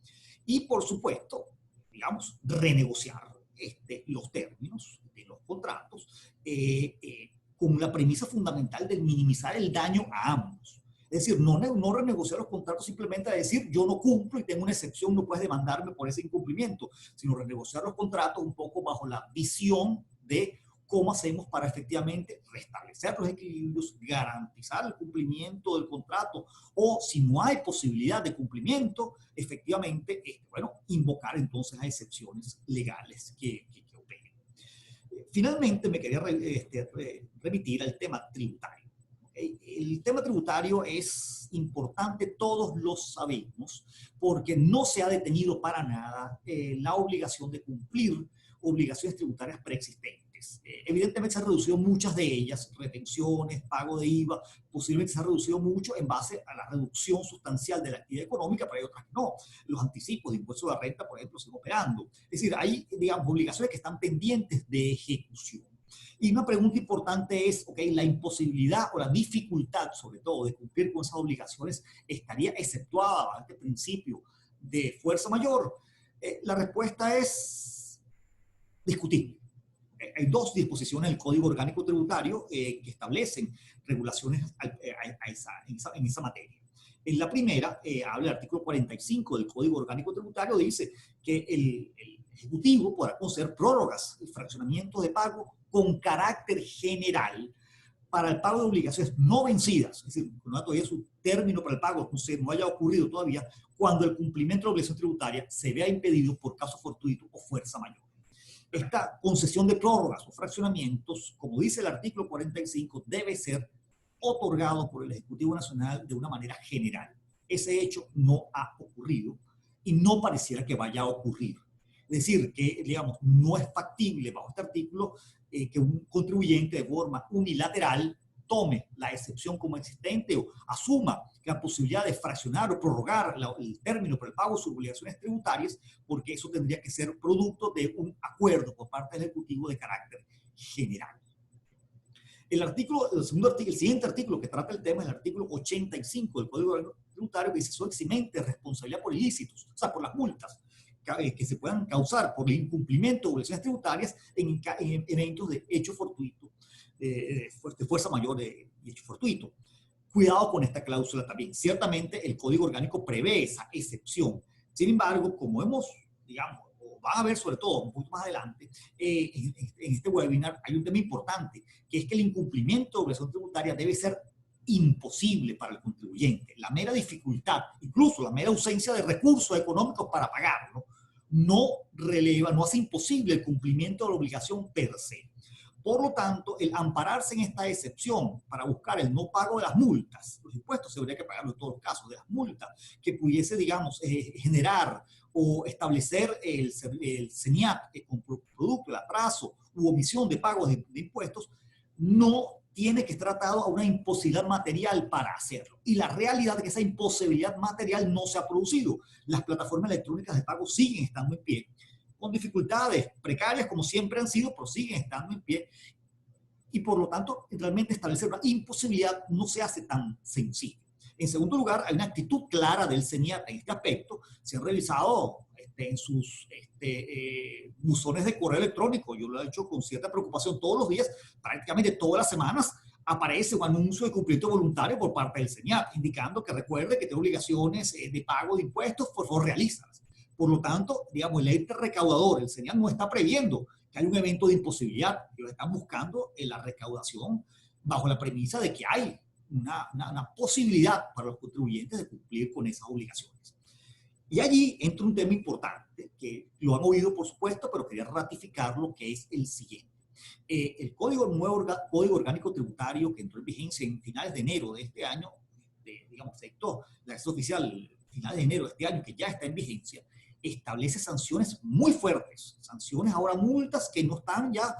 Y, por supuesto, digamos, renegociar los términos de los contratos con la premisa fundamental de minimizar el daño a ambos. Es decir, no renegociar los contratos simplemente a decir yo no cumplo y tengo una excepción, no puedes demandarme por ese incumplimiento, sino renegociar los contratos un poco bajo la visión de cómo hacemos para efectivamente restablecer los equilibrios, garantizar el cumplimiento del contrato, o si no hay posibilidad de cumplimiento, efectivamente, bueno, invocar entonces las excepciones legales que operen. Finalmente, me quería remitir al tema tributario. ¿Okay? El tema tributario es importante, todos lo sabemos, porque no se ha detenido para nada la obligación de cumplir obligaciones tributarias preexistentes. Evidentemente se han reducido muchas de ellas, retenciones, pago de IVA, posiblemente se ha reducido mucho en base a la reducción sustancial de la actividad económica, pero hay otras que no. Los anticipos de impuestos de la renta, por ejemplo, siguen operando. Es decir, hay, digamos, obligaciones que están pendientes de ejecución. Y una pregunta importante es, ¿okay, la imposibilidad o la dificultad, sobre todo, de cumplir con esas obligaciones estaría exceptuada bajo este principio de fuerza mayor? La respuesta es discutible. Hay dos disposiciones del Código Orgánico Tributario que establecen regulaciones en esa materia. En la primera, habla el artículo 45 del Código Orgánico Tributario, dice que el Ejecutivo podrá conceder prórrogas y fraccionamientos de pago con carácter general para el pago de obligaciones no vencidas, es decir, no todavía su término para el pago no haya ocurrido todavía, cuando el cumplimiento de la obligación tributaria se vea impedido por caso fortuito o fuerza mayor. Esta concesión de prórrogas o fraccionamientos, como dice el artículo 45, debe ser otorgado por el Ejecutivo Nacional de una manera general. Ese hecho no ha ocurrido y no pareciera que vaya a ocurrir. Es decir, que, digamos, no es factible bajo este artículo que un contribuyente de forma unilateral tome la excepción como existente o asuma la posibilidad de fraccionar o prorrogar el término para el pago de sus obligaciones tributarias, porque eso tendría que ser producto de un acuerdo por parte del Ejecutivo de carácter general. El siguiente artículo que trata el tema es el artículo 85 del Código Tributario, que dice: son eximentes de responsabilidad por ilícitos, o sea, por las multas que se puedan causar por el incumplimiento de obligaciones tributarias en eventos de hecho fortuito, de fuerza mayor de hecho fortuito. Cuidado con esta cláusula también. Ciertamente el Código Orgánico prevé esa excepción. Sin embargo, como hemos, digamos, o van a ver sobre todo un poquito más adelante, en este webinar hay un tema importante, que es que el incumplimiento de obligación tributaria debe ser imposible para el contribuyente. La mera dificultad, incluso la mera ausencia de recursos económicos para pagarlo, no releva, no hace imposible el cumplimiento de la obligación per se. Por lo tanto, el ampararse en esta excepción para buscar el no pago de las multas, los impuestos se habría que pagarlo en todos los casos, de las multas, que pudiese, digamos, generar o establecer el CENIAT con producto del atraso u omisión de pagos de impuestos, no tiene que estar atado a una imposibilidad material para hacerlo. Y la realidad es que esa imposibilidad material no se ha producido. Las plataformas electrónicas de pago siguen estando en pie, con dificultades precarias como siempre han sido, pero siguen estando en pie. Y por lo tanto, realmente establecer una imposibilidad no se hace tan sencillo. En segundo lugar, hay una actitud clara del CENIAT en este aspecto. Se han revisado en sus buzones de correo electrónico. Yo lo he hecho con cierta preocupación todos los días, prácticamente todas las semanas aparece un anuncio de cumplimiento voluntario por parte del CENIAT, indicando que recuerde que tiene obligaciones de pago de impuestos, por favor, realízalas. Por lo tanto, digamos, el ente recaudador, el CENIAT, no está previendo que hay un evento de imposibilidad. Ellos están buscando la recaudación bajo la premisa de que hay una posibilidad para los contribuyentes de cumplir con esas obligaciones. Y allí entra un tema importante, que lo han oído, por supuesto, pero quería ratificarlo, que es el siguiente. El nuevo Código Orgánico Tributario, que entró en vigencia en finales de enero de este año, digamos, afectó la acción oficial finales de enero de este año, que ya está en vigencia, establece sanciones muy fuertes, sanciones, ahora multas que no están ya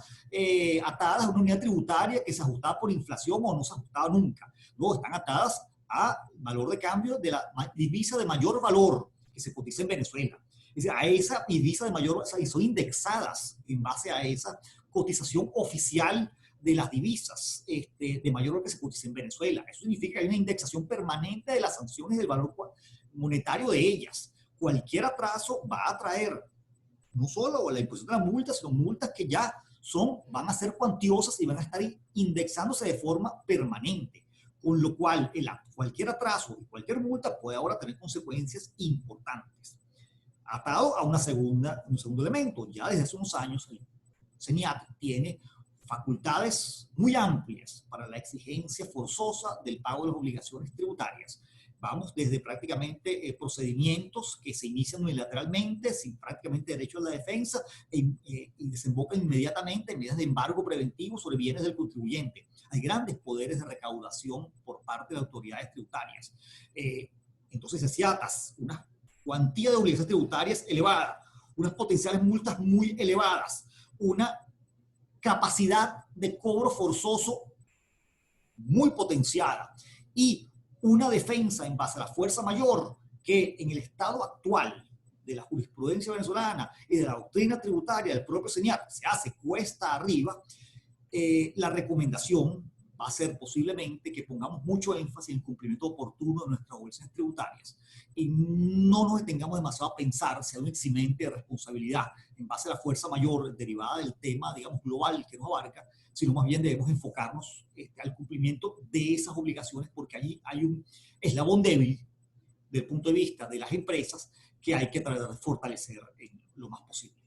atadas a una unidad tributaria que se ajustaba por inflación o no se ajustaba nunca. No, están atadas a valor de cambio de la divisa de mayor valor que se cotiza en Venezuela. Es decir, a esa divisa de mayor valor, y son indexadas en base a esa cotización oficial de las divisas de mayor valor que se cotiza en Venezuela. Eso significa que hay una indexación permanente de las sanciones del valor monetario de ellas. Cualquier atraso va a traer no solo la imposición de la multa, sino multas que ya van a ser cuantiosas y van a estar indexándose de forma permanente. Con lo cual, cualquier atraso y cualquier multa puede ahora tener consecuencias importantes. Atado a un segundo elemento, ya desde hace unos años el CENIAT tiene facultades muy amplias para la exigencia forzosa del pago de las obligaciones tributarias. Vamos desde prácticamente procedimientos que se inician unilateralmente, sin prácticamente derecho a la defensa, y desembocan inmediatamente en medidas de embargo preventivo sobre bienes del contribuyente. Hay grandes poderes de recaudación por parte de autoridades tributarias. Entonces, si atas una cuantía de obligaciones tributarias elevada, unas potenciales multas muy elevadas, una capacidad de cobro forzoso muy potenciada y una defensa en base a la fuerza mayor que en el estado actual de la jurisprudencia venezolana y de la doctrina tributaria del propio CENIAT se hace cuesta arriba, la recomendación va a ser posiblemente que pongamos mucho énfasis en el cumplimiento oportuno de nuestras obligaciones tributarias y no nos detengamos demasiado a pensar si hay un eximente de responsabilidad en base a la fuerza mayor derivada del tema, digamos, global que nos abarca, sino más bien debemos enfocarnos al cumplimiento de esas obligaciones, porque allí hay un eslabón débil desde el punto de vista de las empresas que hay que tratar de fortalecer lo más posible.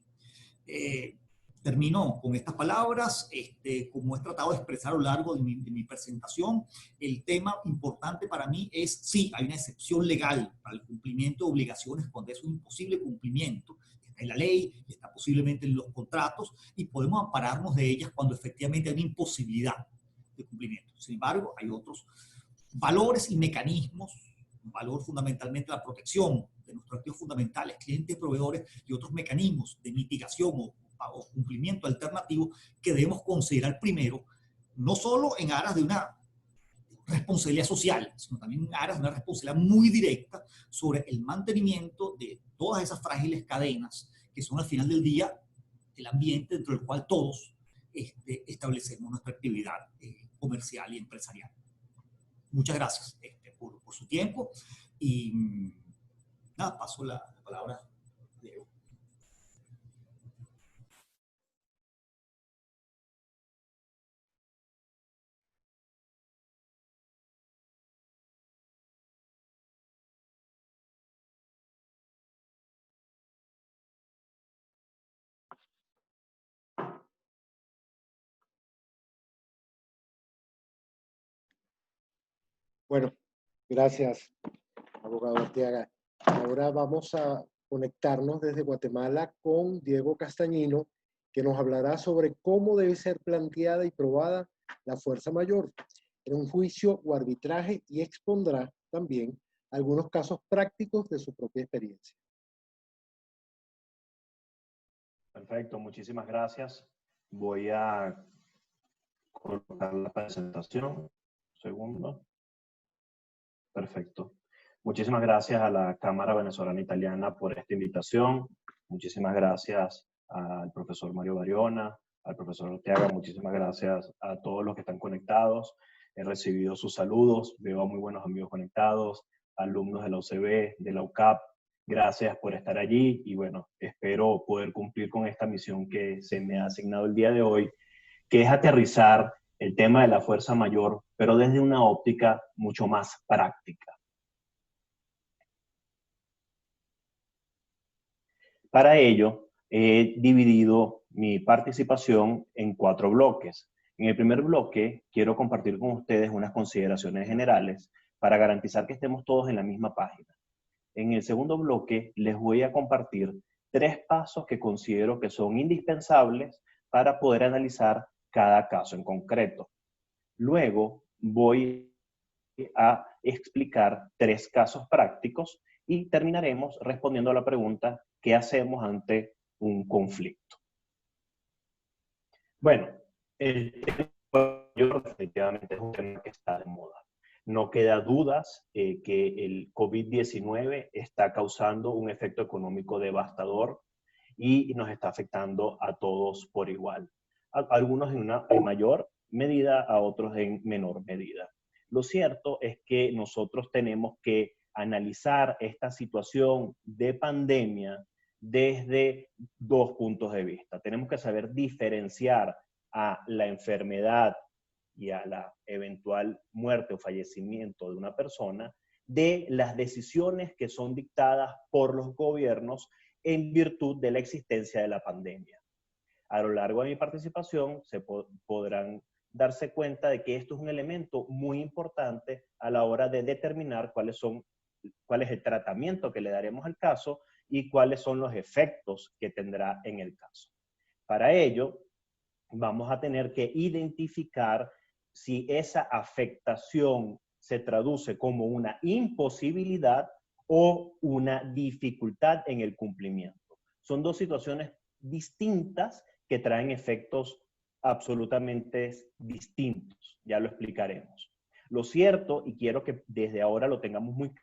Termino con estas palabras. Como he tratado de expresar a lo largo de mi presentación, el tema importante para mí es, sí, hay una excepción legal para el cumplimiento de obligaciones cuando es un imposible cumplimiento. Está en la ley, está posiblemente en los contratos, y podemos ampararnos de ellas cuando efectivamente hay una imposibilidad de cumplimiento. Sin embargo, hay otros valores y mecanismos, un valor fundamentalmente la protección nuestros activos fundamentales, clientes, proveedores y otros mecanismos de mitigación o cumplimiento alternativo que debemos considerar primero, no solo en aras de una responsabilidad social, sino también en aras de una responsabilidad muy directa sobre el mantenimiento de todas esas frágiles cadenas que son al final del día el ambiente dentro del cual todos establecemos nuestra actividad comercial y empresarial. Muchas gracias por su tiempo y nada, paso la palabra a Diego. Bueno, gracias, abogado Arteaga. Ahora vamos a conectarnos desde Guatemala con Diego Castañino, que nos hablará sobre cómo debe ser planteada y probada la fuerza mayor en un juicio o arbitraje y expondrá también algunos casos prácticos de su propia experiencia. Perfecto, muchísimas gracias. Voy a colocar la presentación. Un segundo. Perfecto. Muchísimas gracias a la Cámara Venezolana Italiana por esta invitación. Muchísimas gracias al profesor Mario Bariona, al profesor Arteaga. Muchísimas gracias a todos los que están conectados. He recibido sus saludos. Veo a muy buenos amigos conectados, alumnos de la UCB, de la UCAP. Gracias por estar allí y bueno, espero poder cumplir con esta misión que se me ha asignado el día de hoy, que es aterrizar el tema de la fuerza mayor, pero desde una óptica mucho más práctica. Para ello, he dividido mi participación en 4 bloques. En el primer bloque, quiero compartir con ustedes unas consideraciones generales para garantizar que estemos todos en la misma página. En el segundo bloque, les voy a compartir 3 pasos que considero que son indispensables para poder analizar cada caso en concreto. Luego voy a explicar 3 casos prácticos y terminaremos respondiendo a la pregunta ¿qué hacemos ante un conflicto? Bueno, el tema mayor definitivamente es un tema que está de moda. No queda dudas que el COVID-19 está causando un efecto económico devastador y nos está afectando a todos por igual. Algunos en mayor medida, a otros en menor medida. Lo cierto es que nosotros tenemos que analizar esta situación de pandemia desde 2 puntos de vista. Tenemos que saber diferenciar a la enfermedad y a la eventual muerte o fallecimiento de una persona de las decisiones que son dictadas por los gobiernos en virtud de la existencia de la pandemia. A lo largo de mi participación se podrán darse cuenta de que esto es un elemento muy importante a la hora de determinar cuál es el tratamiento que le daremos al caso y cuáles son los efectos que tendrá en el caso. Para ello, vamos a tener que identificar si esa afectación se traduce como una imposibilidad o una dificultad en el cumplimiento. Son 2 situaciones distintas que traen efectos absolutamente distintos. Ya lo explicaremos. Lo cierto, y quiero que desde ahora lo tengamos muy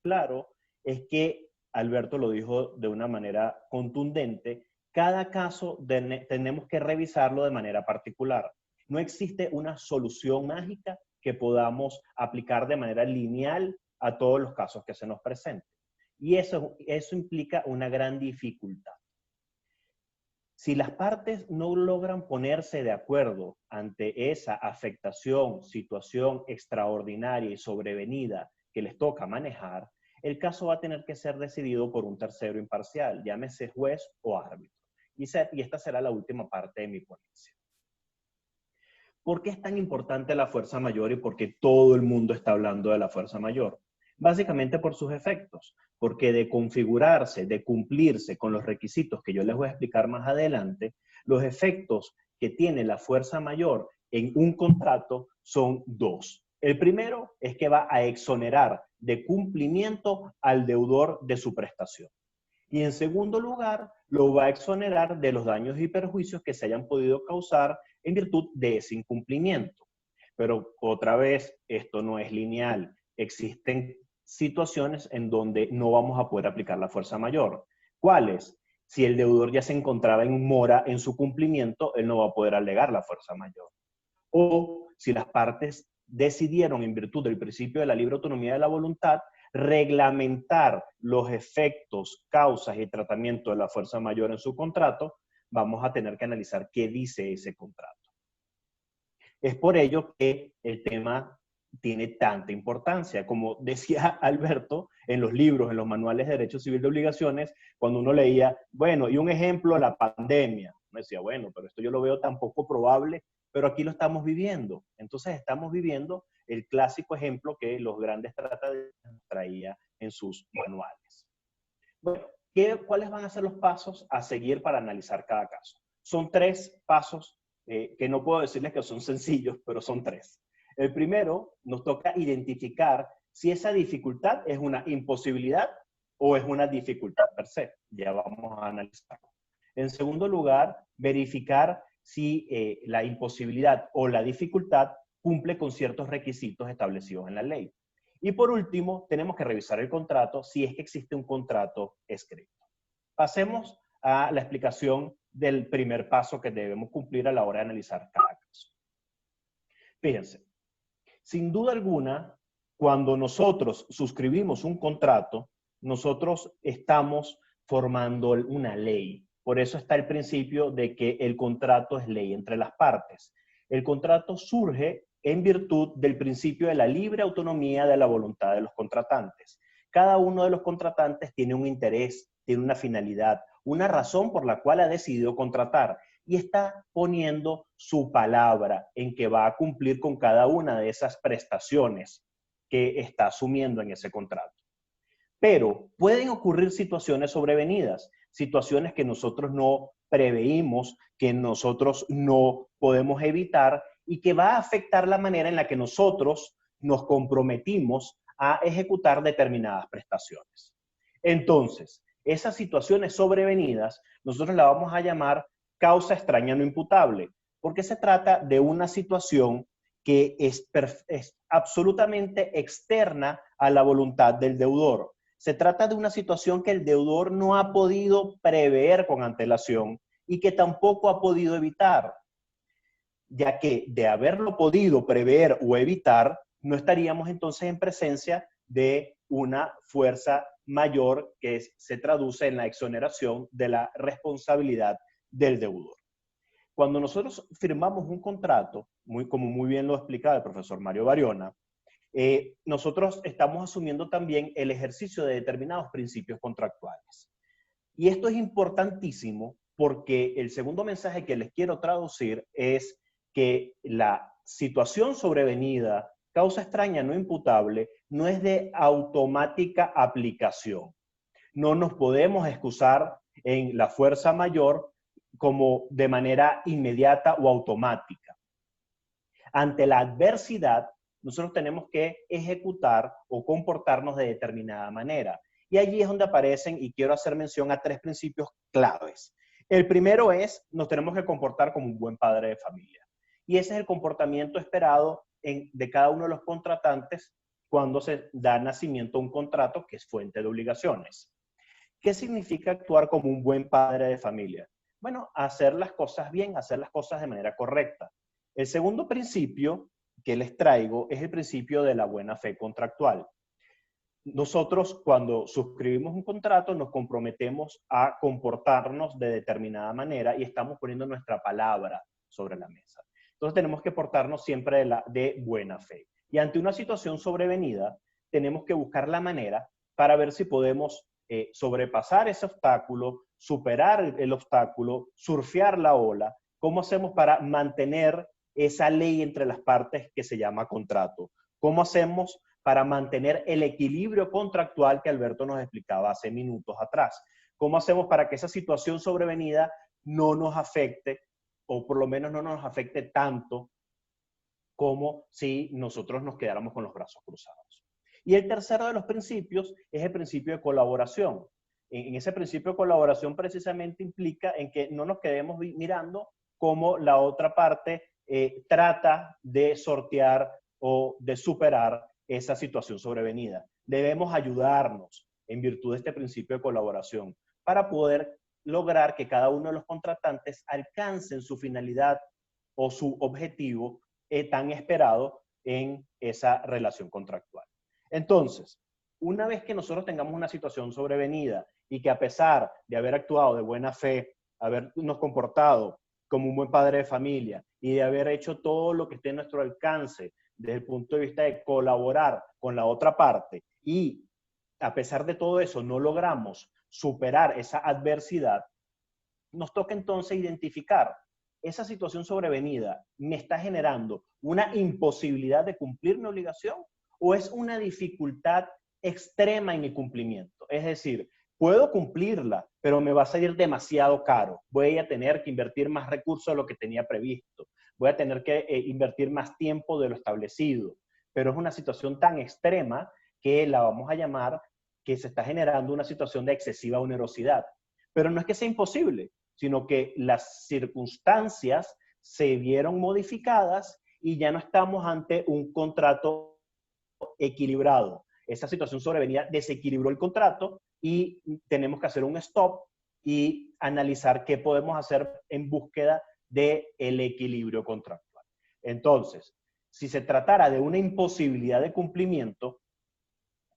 claro, es que Alberto lo dijo de una manera contundente, cada caso tenemos que revisarlo de manera particular. No existe una solución mágica que podamos aplicar de manera lineal a todos los casos que se nos presenten. Y eso implica una gran dificultad. Si las partes no logran ponerse de acuerdo ante esa afectación, situación extraordinaria y sobrevenida que les toca manejar, el caso va a tener que ser decidido por un tercero imparcial, llámese juez o árbitro. Y esta será la última parte de mi ponencia. ¿Por qué es tan importante la fuerza mayor y por qué todo el mundo está hablando de la fuerza mayor? Básicamente por sus efectos, porque de configurarse, de cumplirse con los requisitos que yo les voy a explicar más adelante, los efectos que tiene la fuerza mayor en un contrato son 2. El primero es que va a exonerar de cumplimiento al deudor de su prestación. Y en segundo lugar, lo va a exonerar de los daños y perjuicios que se hayan podido causar en virtud de ese incumplimiento. Pero otra vez, esto no es lineal. Existen situaciones en donde no vamos a poder aplicar la fuerza mayor. ¿Cuáles? Si el deudor ya se encontraba en mora en su cumplimiento, él no va a poder alegar la fuerza mayor. O si las partes decidieron, en virtud del principio de la libre autonomía de la voluntad, reglamentar los efectos, causas y tratamiento de la fuerza mayor en su contrato, vamos a tener que analizar qué dice ese contrato. Es por ello que el tema tiene tanta importancia. Como decía Alberto, en los libros, en los manuales de Derecho Civil de Obligaciones, cuando uno leía, bueno, y un ejemplo, la pandemia. Uno decía, bueno, pero esto yo lo veo tan poco probable, pero aquí lo estamos viviendo. Entonces estamos viviendo el clásico ejemplo que los grandes tratados traían en sus manuales. Bueno, ¿cuáles van a ser los pasos a seguir para analizar cada caso? Son 3 pasos que no puedo decirles que son sencillos, pero son 3. El primero, nos toca identificar si esa dificultad es una imposibilidad o es una dificultad per se. Ya vamos a analizarlo. En segundo lugar, verificar si la imposibilidad o la dificultad cumple con ciertos requisitos establecidos en la ley. Y por último, tenemos que revisar el contrato si es que existe un contrato escrito. Pasemos a la explicación del primer paso que debemos cumplir a la hora de analizar cada caso. Fíjense, sin duda alguna, cuando nosotros suscribimos un contrato, nosotros estamos formando una ley. Por eso está el principio de que el contrato es ley entre las partes. El contrato surge en virtud del principio de la libre autonomía de la voluntad de los contratantes. Cada uno de los contratantes tiene un interés, tiene una finalidad, una razón por la cual ha decidido contratar y está poniendo su palabra en que va a cumplir con cada una de esas prestaciones que está asumiendo en ese contrato. Pero pueden ocurrir situaciones sobrevenidas, situaciones que nosotros no preveímos, que nosotros no podemos evitar y que va a afectar la manera en la que nosotros nos comprometimos a ejecutar determinadas prestaciones. Entonces, esas situaciones sobrevenidas, nosotros la vamos a llamar causa extraña no imputable, porque se trata de una situación que es absolutamente externa a la voluntad del deudor. Se trata de una situación que el deudor no ha podido prever con antelación y que tampoco ha podido evitar, ya que de haberlo podido prever o evitar, no estaríamos entonces en presencia de una fuerza mayor que se traduce en la exoneración de la responsabilidad del deudor. Cuando nosotros firmamos un contrato, como muy bien lo explicaba el profesor Mario Bariona, nosotros estamos asumiendo también el ejercicio de determinados principios contractuales. Y esto es importantísimo porque el segundo mensaje que les quiero traducir es que la situación sobrevenida, causa extraña no imputable, no es de automática aplicación. No nos podemos excusar en la fuerza mayor como de manera inmediata o automática. Ante la adversidad, nosotros tenemos que ejecutar o comportarnos de determinada manera. Y allí es donde aparecen, y quiero hacer mención a 3 principios claves. El primero es, nos tenemos que comportar como un buen padre de familia. Y ese es el comportamiento esperado de cada uno de los contratantes cuando se da nacimiento a un contrato que es fuente de obligaciones. ¿Qué significa actuar como un buen padre de familia? Bueno, hacer las cosas bien, hacer las cosas de manera correcta. El segundo principio que les traigo es el principio de la buena fe contractual. Nosotros, cuando suscribimos un contrato, nos comprometemos a comportarnos de determinada manera y estamos poniendo nuestra palabra sobre la mesa. Entonces, tenemos que portarnos siempre de buena fe. Y ante una situación sobrevenida, tenemos que buscar la manera para ver si podemos sobrepasar ese obstáculo, superar el obstáculo, surfear la ola. ¿Cómo hacemos para mantener esa ley entre las partes que se llama contrato? ¿Cómo hacemos para mantener el equilibrio contractual que Alberto nos explicaba hace minutos atrás? ¿Cómo hacemos para que esa situación sobrevenida no nos afecte, o por lo menos no nos afecte tanto como si nosotros nos quedáramos con los brazos cruzados? Y el tercero de los principios es el principio de colaboración. En ese principio de colaboración precisamente implica en que no nos quedemos mirando cómo la otra parte trata de sortear o de superar esa situación sobrevenida. Debemos ayudarnos en virtud de este principio de colaboración para poder lograr que cada uno de los contratantes alcancen su finalidad o su objetivo tan esperado en esa relación contractual. Entonces, una vez que nosotros tengamos una situación sobrevenida y que a pesar de haber actuado de buena fe, habernos comportado como un buen padre de familia y de haber hecho todo lo que esté en nuestro alcance desde el punto de vista de colaborar con la otra parte y a pesar de todo eso no logramos superar esa adversidad, nos toca entonces identificar esa situación sobrevenida me está generando una imposibilidad de cumplir mi obligación o es una dificultad extrema en mi cumplimiento. Es decir, puedo cumplirla, pero me va a salir demasiado caro. Voy a tener que invertir más recursos de lo que tenía previsto. Voy a tener que invertir más tiempo de lo establecido. Pero es una situación tan extrema que la vamos a llamar que se está generando una situación de excesiva onerosidad. Pero no es que sea imposible, sino que las circunstancias se vieron modificadas y ya no estamos ante un contrato equilibrado. Esa situación sobrevenida desequilibró el contrato y tenemos que hacer un stop y analizar qué podemos hacer en búsqueda del equilibrio contractual. Entonces, si se tratara de una imposibilidad de cumplimiento,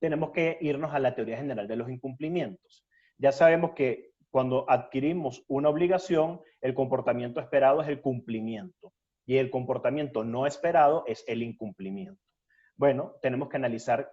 tenemos que irnos a la teoría general de los incumplimientos. Ya sabemos que cuando adquirimos una obligación, el comportamiento esperado es el cumplimiento y el comportamiento no esperado es el incumplimiento. Bueno, tenemos que analizar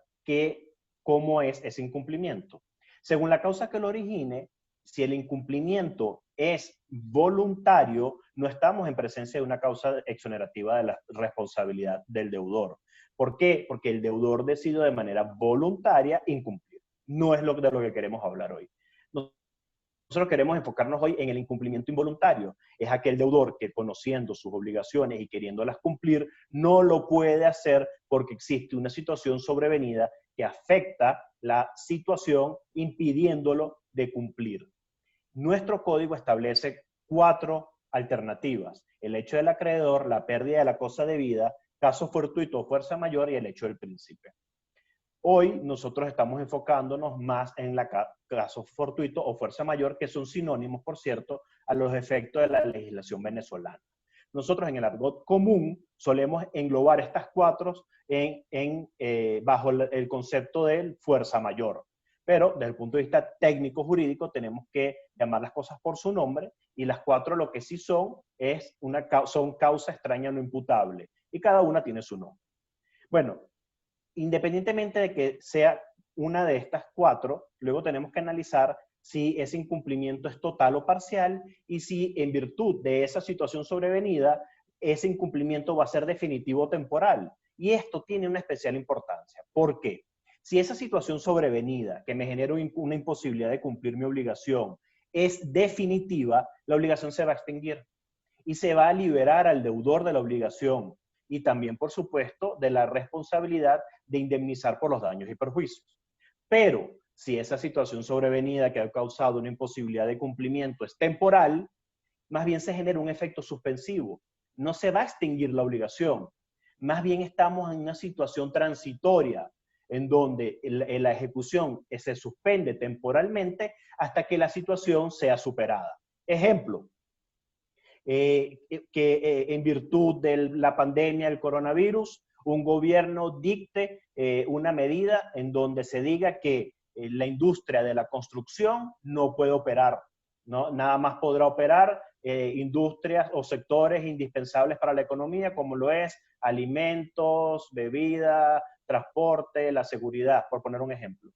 cómo es ese incumplimiento. Según la causa que lo origine, si el incumplimiento es voluntario, no estamos en presencia de una causa exonerativa de la responsabilidad del deudor. ¿Por qué? Porque el deudor decide de manera voluntaria incumplir. No es de lo que queremos hablar hoy. Nosotros queremos enfocarnos hoy en el incumplimiento involuntario. Es aquel deudor que conociendo sus obligaciones y queriéndolas cumplir, no lo puede hacer porque existe una situación sobrevenida que afecta la situación impidiéndolo de cumplir. Nuestro código establece 4 alternativas: el hecho del acreedor, la pérdida de la cosa debida, caso fortuito o fuerza mayor y el hecho del príncipe. Hoy nosotros estamos enfocándonos más en el caso fortuito o fuerza mayor, que son sinónimos, por cierto, a los efectos de la legislación venezolana. Nosotros en el argot común solemos englobar estas 4 bajo el concepto de fuerza mayor. Pero desde el punto de vista técnico-jurídico tenemos que llamar las cosas por su nombre y las 4 lo que sí son son causa extraña no imputable y cada una tiene su nombre. Bueno, independientemente de que sea una de estas 4, luego tenemos que analizar si ese incumplimiento es total o parcial y si en virtud de esa situación sobrevenida, ese incumplimiento va a ser definitivo o temporal. Y esto tiene una especial importancia. ¿Por qué? Si esa situación sobrevenida que me genera una imposibilidad de cumplir mi obligación es definitiva, la obligación se va a extinguir y se va a liberar al deudor de la obligación y también, por supuesto, de la responsabilidad de indemnizar por los daños y perjuicios. Pero si esa situación sobrevenida que ha causado una imposibilidad de cumplimiento es temporal, más bien se genera un efecto suspensivo. No se va a extinguir la obligación. Más bien estamos en una situación transitoria en donde la ejecución se suspende temporalmente hasta que la situación sea superada. Ejemplo, en virtud de la pandemia del coronavirus, un gobierno dicte una medida en donde se diga que la industria de la construcción no puede operar, ¿no? Nada más podrá operar industrias o sectores indispensables para la economía, como lo es alimentos, bebida, transporte, la seguridad, por poner un ejemplo.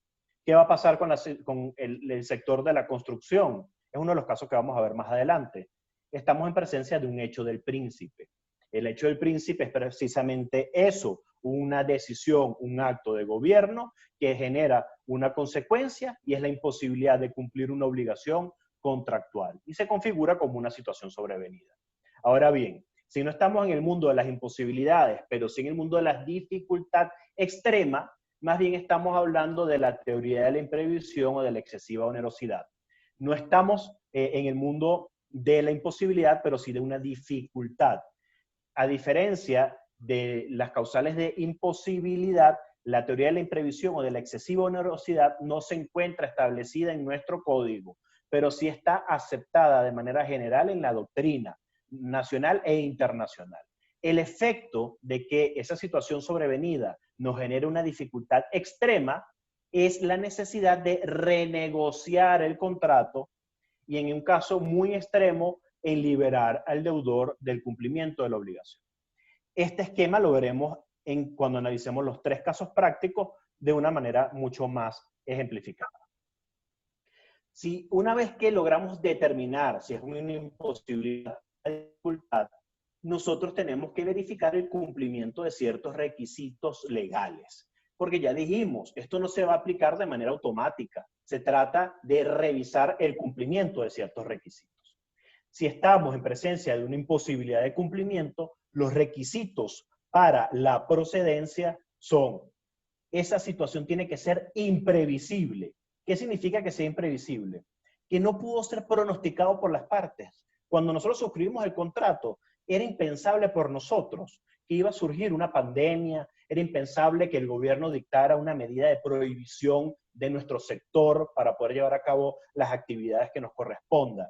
¿Qué va a pasar con el sector de la construcción? Es uno de los casos que vamos a ver más adelante. Estamos en presencia de un hecho del príncipe. El hecho del príncipe es precisamente eso, una decisión, un acto de gobierno que genera una consecuencia y es la imposibilidad de cumplir una obligación contractual y se configura como una situación sobrevenida. Ahora bien, si no estamos en el mundo de las imposibilidades, pero sí en el mundo de la dificultad extrema, más bien estamos hablando de la teoría de la imprevisión o de la excesiva onerosidad. No estamos en el mundo de la imposibilidad, pero sí de una dificultad. A diferencia de las causales de imposibilidad, la teoría de la imprevisión o de la excesiva onerosidad no se encuentra establecida en nuestro código, pero sí está aceptada de manera general en la doctrina nacional e internacional. El efecto de que esa situación sobrevenida nos genere una dificultad extrema es la necesidad de renegociar el contrato y, en un caso muy extremo, en liberar al deudor del cumplimiento de la obligación. Este esquema lo veremos cuando analicemos los 3 casos prácticos de una manera mucho más ejemplificada. Si una vez que logramos determinar si es una imposibilidad o dificultad, nosotros tenemos que verificar el cumplimiento de ciertos requisitos legales. Porque ya dijimos, esto no se va a aplicar de manera automática. Se trata de revisar el cumplimiento de ciertos requisitos. Si estamos en presencia de una imposibilidad de cumplimiento, los requisitos para la procedencia son: esa situación tiene que ser imprevisible. ¿Qué significa que sea imprevisible? Que no pudo ser pronosticado por las partes. Cuando nosotros suscribimos el contrato, era impensable por nosotros que iba a surgir una pandemia, era impensable que el gobierno dictara una medida de prohibición de nuestro sector para poder llevar a cabo las actividades que nos correspondan.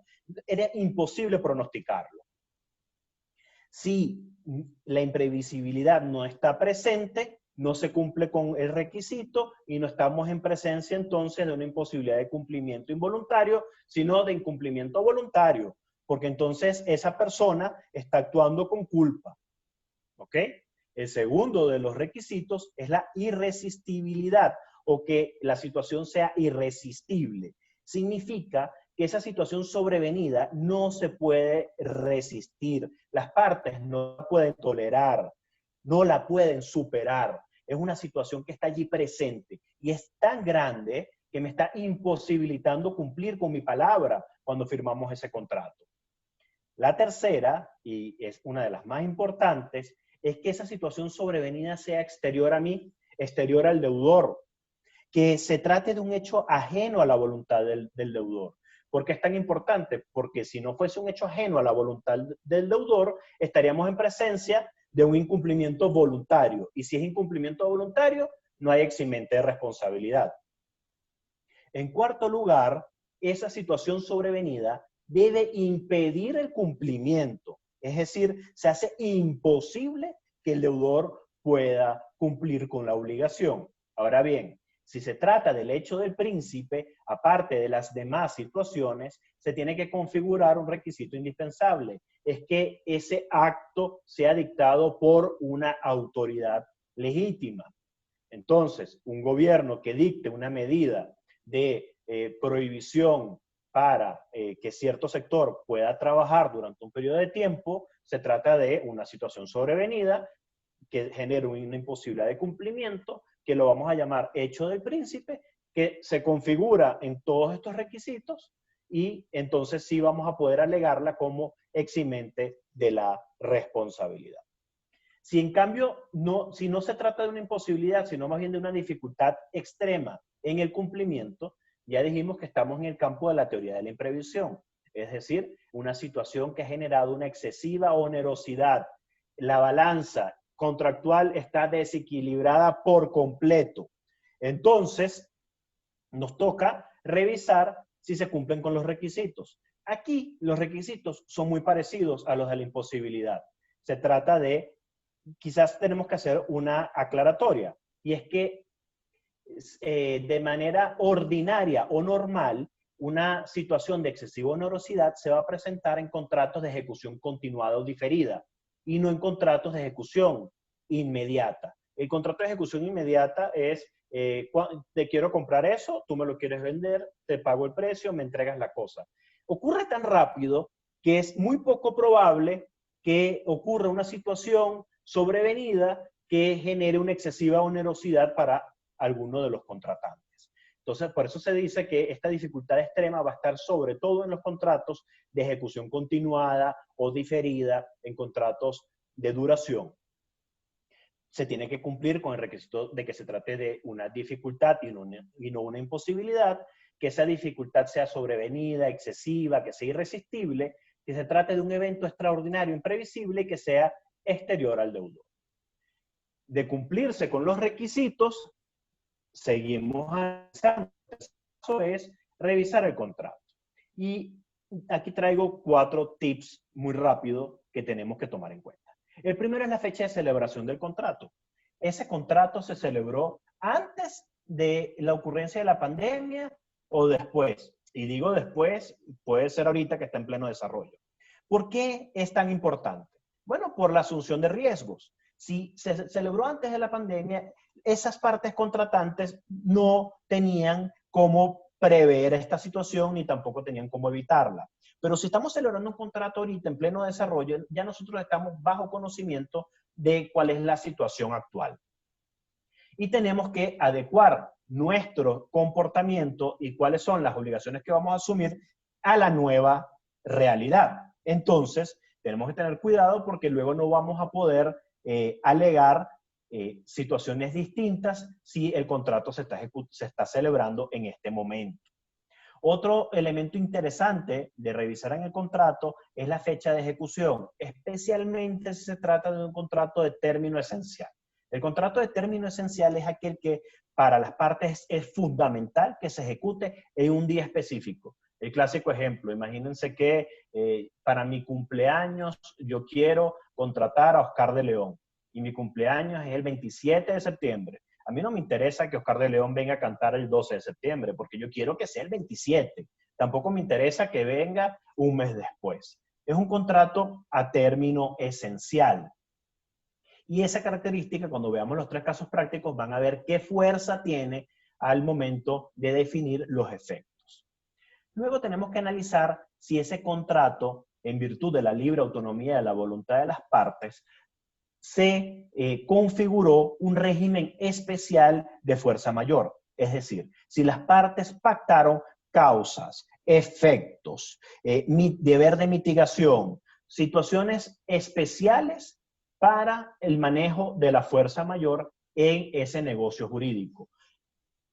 Era imposible pronosticarlo. Si la imprevisibilidad no está presente, no se cumple con el requisito y no estamos en presencia entonces de una imposibilidad de cumplimiento involuntario, sino de incumplimiento voluntario, porque entonces esa persona está actuando con culpa. ¿Ok? El segundo de los requisitos es la irresistibilidad, o que la situación sea irresistible. Significa que esa situación sobrevenida no se puede resistir. Las partes no la pueden tolerar, no la pueden superar. Es una situación que está allí presente y es tan grande que me está imposibilitando cumplir con mi palabra cuando firmamos ese contrato. La tercera, y es una de las más importantes, es que esa situación sobrevenida sea exterior a mí, exterior al deudor, que se trate de un hecho ajeno a la voluntad del deudor. ¿Por qué es tan importante? Porque si no fuese un hecho ajeno a la voluntad del deudor, estaríamos en presencia de un incumplimiento voluntario. Y si es incumplimiento voluntario, no hay eximente de responsabilidad. En cuarto lugar, esa situación sobrevenida debe impedir el cumplimiento. Es decir, se hace imposible que el deudor pueda cumplir con la obligación. Ahora bien, si se trata del hecho del príncipe, aparte de las demás situaciones, se tiene que configurar un requisito indispensable. Es que ese acto sea dictado por una autoridad legítima. Entonces, un gobierno que dicte una medida de prohibición para que cierto sector pueda trabajar durante un periodo de tiempo, se trata de una situación sobrevenida que genera una imposibilidad de cumplimiento, que lo vamos a llamar hecho del príncipe, que se configura en todos estos requisitos y entonces sí vamos a poder alegarla como eximente de la responsabilidad. Si en cambio si no se trata de una imposibilidad, sino más bien de una dificultad extrema en el cumplimiento, ya dijimos que estamos en el campo de la teoría de la imprevisión, es decir, una situación que ha generado una excesiva onerosidad. La balanza contractual está desequilibrada por completo. Entonces, nos toca revisar si se cumplen con los requisitos. Aquí los requisitos son muy parecidos a los de la imposibilidad. Se trata de, quizás tenemos que hacer una aclaratoria, y es que de manera ordinaria o normal, una situación de excesiva onerosidad se va a presentar en contratos de ejecución continuada o diferida y no en contratos de ejecución inmediata. El contrato de ejecución inmediata es, te quiero comprar eso, tú me lo quieres vender, te pago el precio, me entregas la cosa. Ocurre tan rápido que es muy poco probable que ocurra una situación sobrevenida que genere una excesiva onerosidad para alguno de los contratantes. Entonces, por eso se dice que esta dificultad extrema va a estar sobre todo en los contratos de ejecución continuada o diferida, en contratos de duración. se tiene que cumplir con el requisito de que se trate de una dificultad y no una imposibilidad, que esa dificultad sea sobrevenida, excesiva, que sea irresistible, que se trate de un evento extraordinario, imprevisible y que sea exterior al deudor. De cumplirse con los requisitos, seguimos avanzando. Eso es revisar el contrato. Y aquí traigo 4 tips muy rápido que tenemos que tomar en cuenta. El primero es la fecha de celebración del contrato. Ese contrato se celebró antes de la ocurrencia de la pandemia o después. Y digo después, puede ser ahorita que está en pleno desarrollo. ¿Por qué es tan importante? Bueno, por la asunción de riesgos. Si se celebró antes de la pandemia, esas partes contratantes no tenían cómo prever esta situación ni tampoco tenían cómo evitarla. Pero si estamos celebrando un contrato ahorita en pleno desarrollo, ya nosotros estamos bajo conocimiento de cuál es la situación actual. Y tenemos que adecuar nuestro comportamiento y cuáles son las obligaciones que vamos a asumir a la nueva realidad. Entonces, tenemos que tener cuidado porque luego no vamos a poder alegar situaciones distintas si el contrato se está celebrando en este momento. Otro elemento interesante de revisar en el contrato es la fecha de ejecución, especialmente si se trata de un contrato de término esencial. El contrato de término esencial es aquel que para las partes es fundamental que se ejecute en un día específico. El clásico ejemplo, imagínense que para mi cumpleaños yo quiero contratar a Oscar de León y mi cumpleaños es el 27 de septiembre. A mí no me interesa que Oscar de León venga a cantar el 12 de septiembre porque yo quiero que sea el 27. Tampoco me interesa que venga un mes después. Es un contrato a término esencial. Y esa característica, cuando veamos los 3 casos prácticos, van a ver qué fuerza tiene al momento de definir los efectos. Luego tenemos que analizar si ese contrato, en virtud de la libre autonomía de la voluntad de las partes, se configuró un régimen especial de fuerza mayor. Es decir, si las partes pactaron causas, efectos, deber de mitigación, situaciones especiales para el manejo de la fuerza mayor en ese negocio jurídico.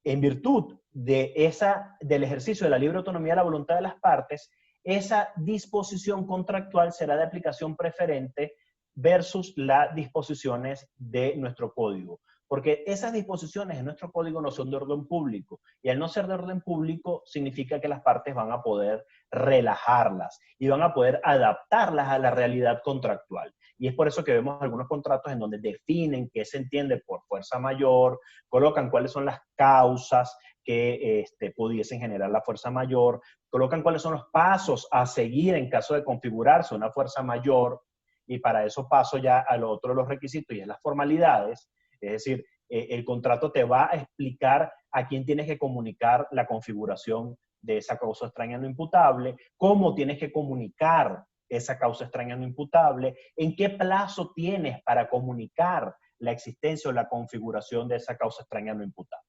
En virtud del ejercicio de la libre autonomía de la voluntad de las partes, esa disposición contractual será de aplicación preferente versus las disposiciones de nuestro código. Porque esas disposiciones en nuestro código no son de orden público. Y al no ser de orden público, significa que las partes van a poder relajarlas y van a poder adaptarlas a la realidad contractual. Y es por eso que vemos algunos contratos en donde definen qué se entiende por fuerza mayor, colocan cuáles son las causas que pudiesen generar la fuerza mayor, colocan cuáles son los pasos a seguir en caso de configurarse una fuerza mayor. Y para eso paso ya a lo otro de los requisitos y es las formalidades. Es decir, el contrato te va a explicar a quién tienes que comunicar la configuración de esa causa extraña no imputable, cómo tienes que comunicar esa causa extraña no imputable, en qué plazo tienes para comunicar la existencia o la configuración de esa causa extraña no imputable.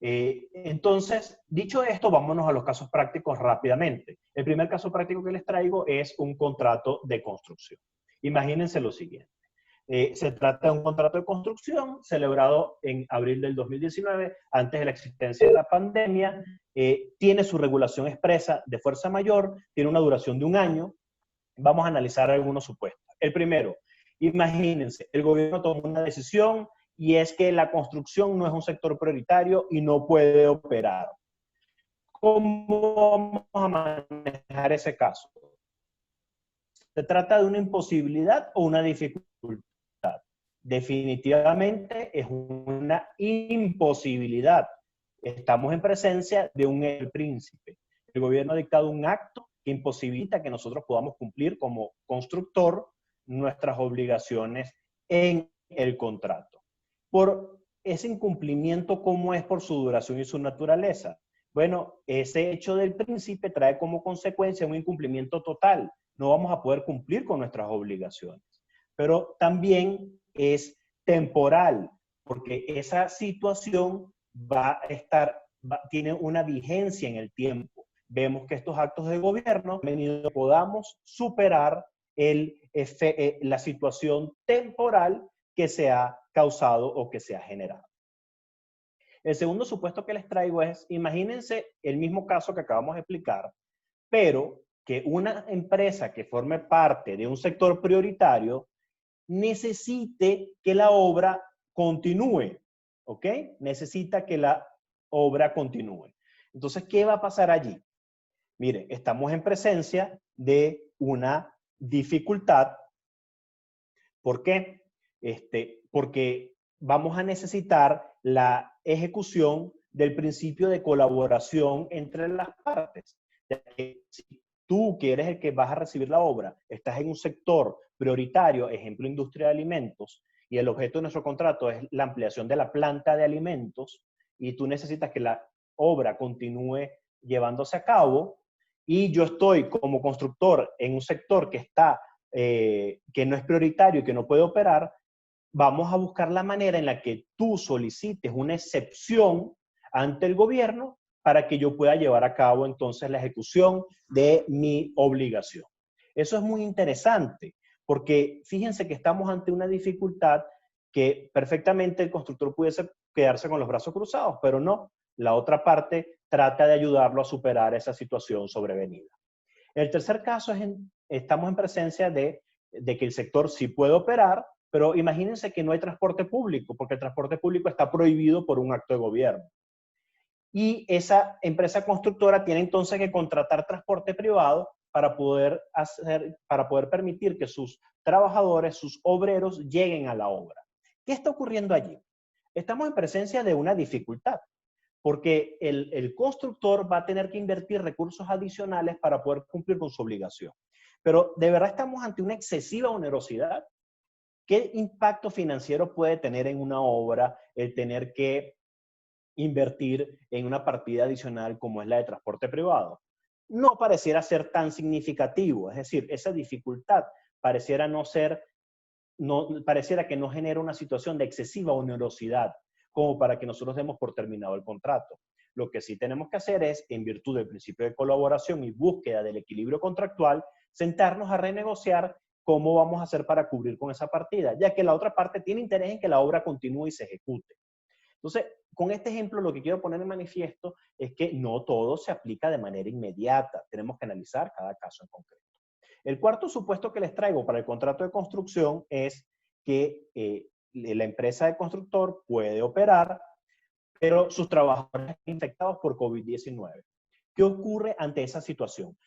Entonces, dicho esto, vámonos a los casos prácticos rápidamente. El primer caso práctico que les traigo es un contrato de construcción. Imagínense lo siguiente. Se trata de un contrato de construcción celebrado en abril del 2019, antes de la existencia de la pandemia. Tiene su regulación expresa de fuerza mayor, tiene una duración de 1 año. Vamos a analizar algunos supuestos. El primero, imagínense, el gobierno tomó una decisión y es que la construcción no es un sector prioritario y no puede operar. ¿Cómo vamos a manejar ese caso? ¿Se trata de una imposibilidad o una dificultad? Definitivamente es una imposibilidad. Estamos en presencia de un príncipe. El gobierno ha dictado un acto que imposibilita que nosotros podamos cumplir como constructor nuestras obligaciones en el contrato. Por ese incumplimiento, ¿cómo es por su duración y su naturaleza? Bueno, ese hecho del príncipe trae como consecuencia un incumplimiento total. No vamos a poder cumplir con nuestras obligaciones. Pero también es temporal, porque esa situación tiene una vigencia en el tiempo. Vemos que estos actos de gobierno podamos superar la situación temporal que se ha causado o que se ha generado. El segundo supuesto que les traigo es, imagínense el mismo caso que acabamos de explicar, pero que una empresa que forme parte de un sector prioritario necesite que la obra continúe, ¿ok? Necesita que la obra continúe. Entonces, ¿qué va a pasar allí? Mire, estamos en presencia de una dificultad. ¿Por qué? Porque vamos a necesitar la ejecución del principio de colaboración entre las partes. Ya que si tú, que eres el que vas a recibir la obra, estás en un sector prioritario, ejemplo, industria de alimentos, y el objeto de nuestro contrato es la ampliación de la planta de alimentos, y tú necesitas que la obra continúe llevándose a cabo, y yo estoy como constructor en un sector que está, que no es prioritario y que no puede operar, vamos a buscar la manera en la que tú solicites una excepción ante el gobierno para que yo pueda llevar a cabo entonces la ejecución de mi obligación. Eso es muy interesante, porque fíjense que estamos ante una dificultad que perfectamente el constructor pudiese quedarse con los brazos cruzados, pero no. La otra parte trata de ayudarlo a superar esa situación sobrevenida. El tercer caso es estamos en presencia de que el sector sí puede operar, pero imagínense que no hay transporte público, porque el transporte público está prohibido por un acto de gobierno. Y esa empresa constructora tiene entonces que contratar transporte privado para poder permitir que sus trabajadores, sus obreros, lleguen a la obra. ¿Qué está ocurriendo allí? Estamos en presencia de una dificultad, porque el constructor va a tener que invertir recursos adicionales para poder cumplir con su obligación. Pero ¿de verdad estamos ante una excesiva onerosidad? ¿Qué impacto financiero puede tener en una obra el tener que invertir en una partida adicional como es la de transporte privado? No pareciera ser tan significativo, es decir, esa dificultad pareciera pareciera que no genera una situación de excesiva onerosidad como para que nosotros demos por terminado el contrato. Lo que sí tenemos que hacer es, en virtud del principio de colaboración y búsqueda del equilibrio contractual, sentarnos a renegociar cómo vamos a hacer para cubrir con esa partida, ya que la otra parte tiene interés en que la obra continúe y se ejecute. Entonces, con este ejemplo lo que quiero poner en manifiesto es que no todo se aplica de manera inmediata. Tenemos que analizar cada caso en concreto. El cuarto supuesto que les traigo para el contrato de construcción es que la empresa de constructor puede operar, pero sus trabajadores están infectados por COVID-19. ¿Qué ocurre ante esa situación?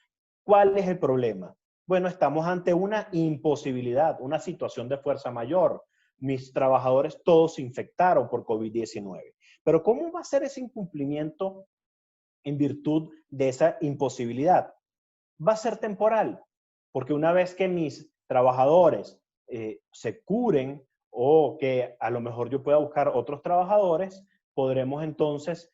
¿Cuál es el problema? Bueno, estamos ante una imposibilidad, una situación de fuerza mayor. Mis trabajadores todos se infectaron por COVID-19. Pero ¿cómo va a ser ese incumplimiento en virtud de esa imposibilidad? Va a ser temporal, porque una vez que mis trabajadores se curen o que a lo mejor yo pueda buscar otros trabajadores, podremos entonces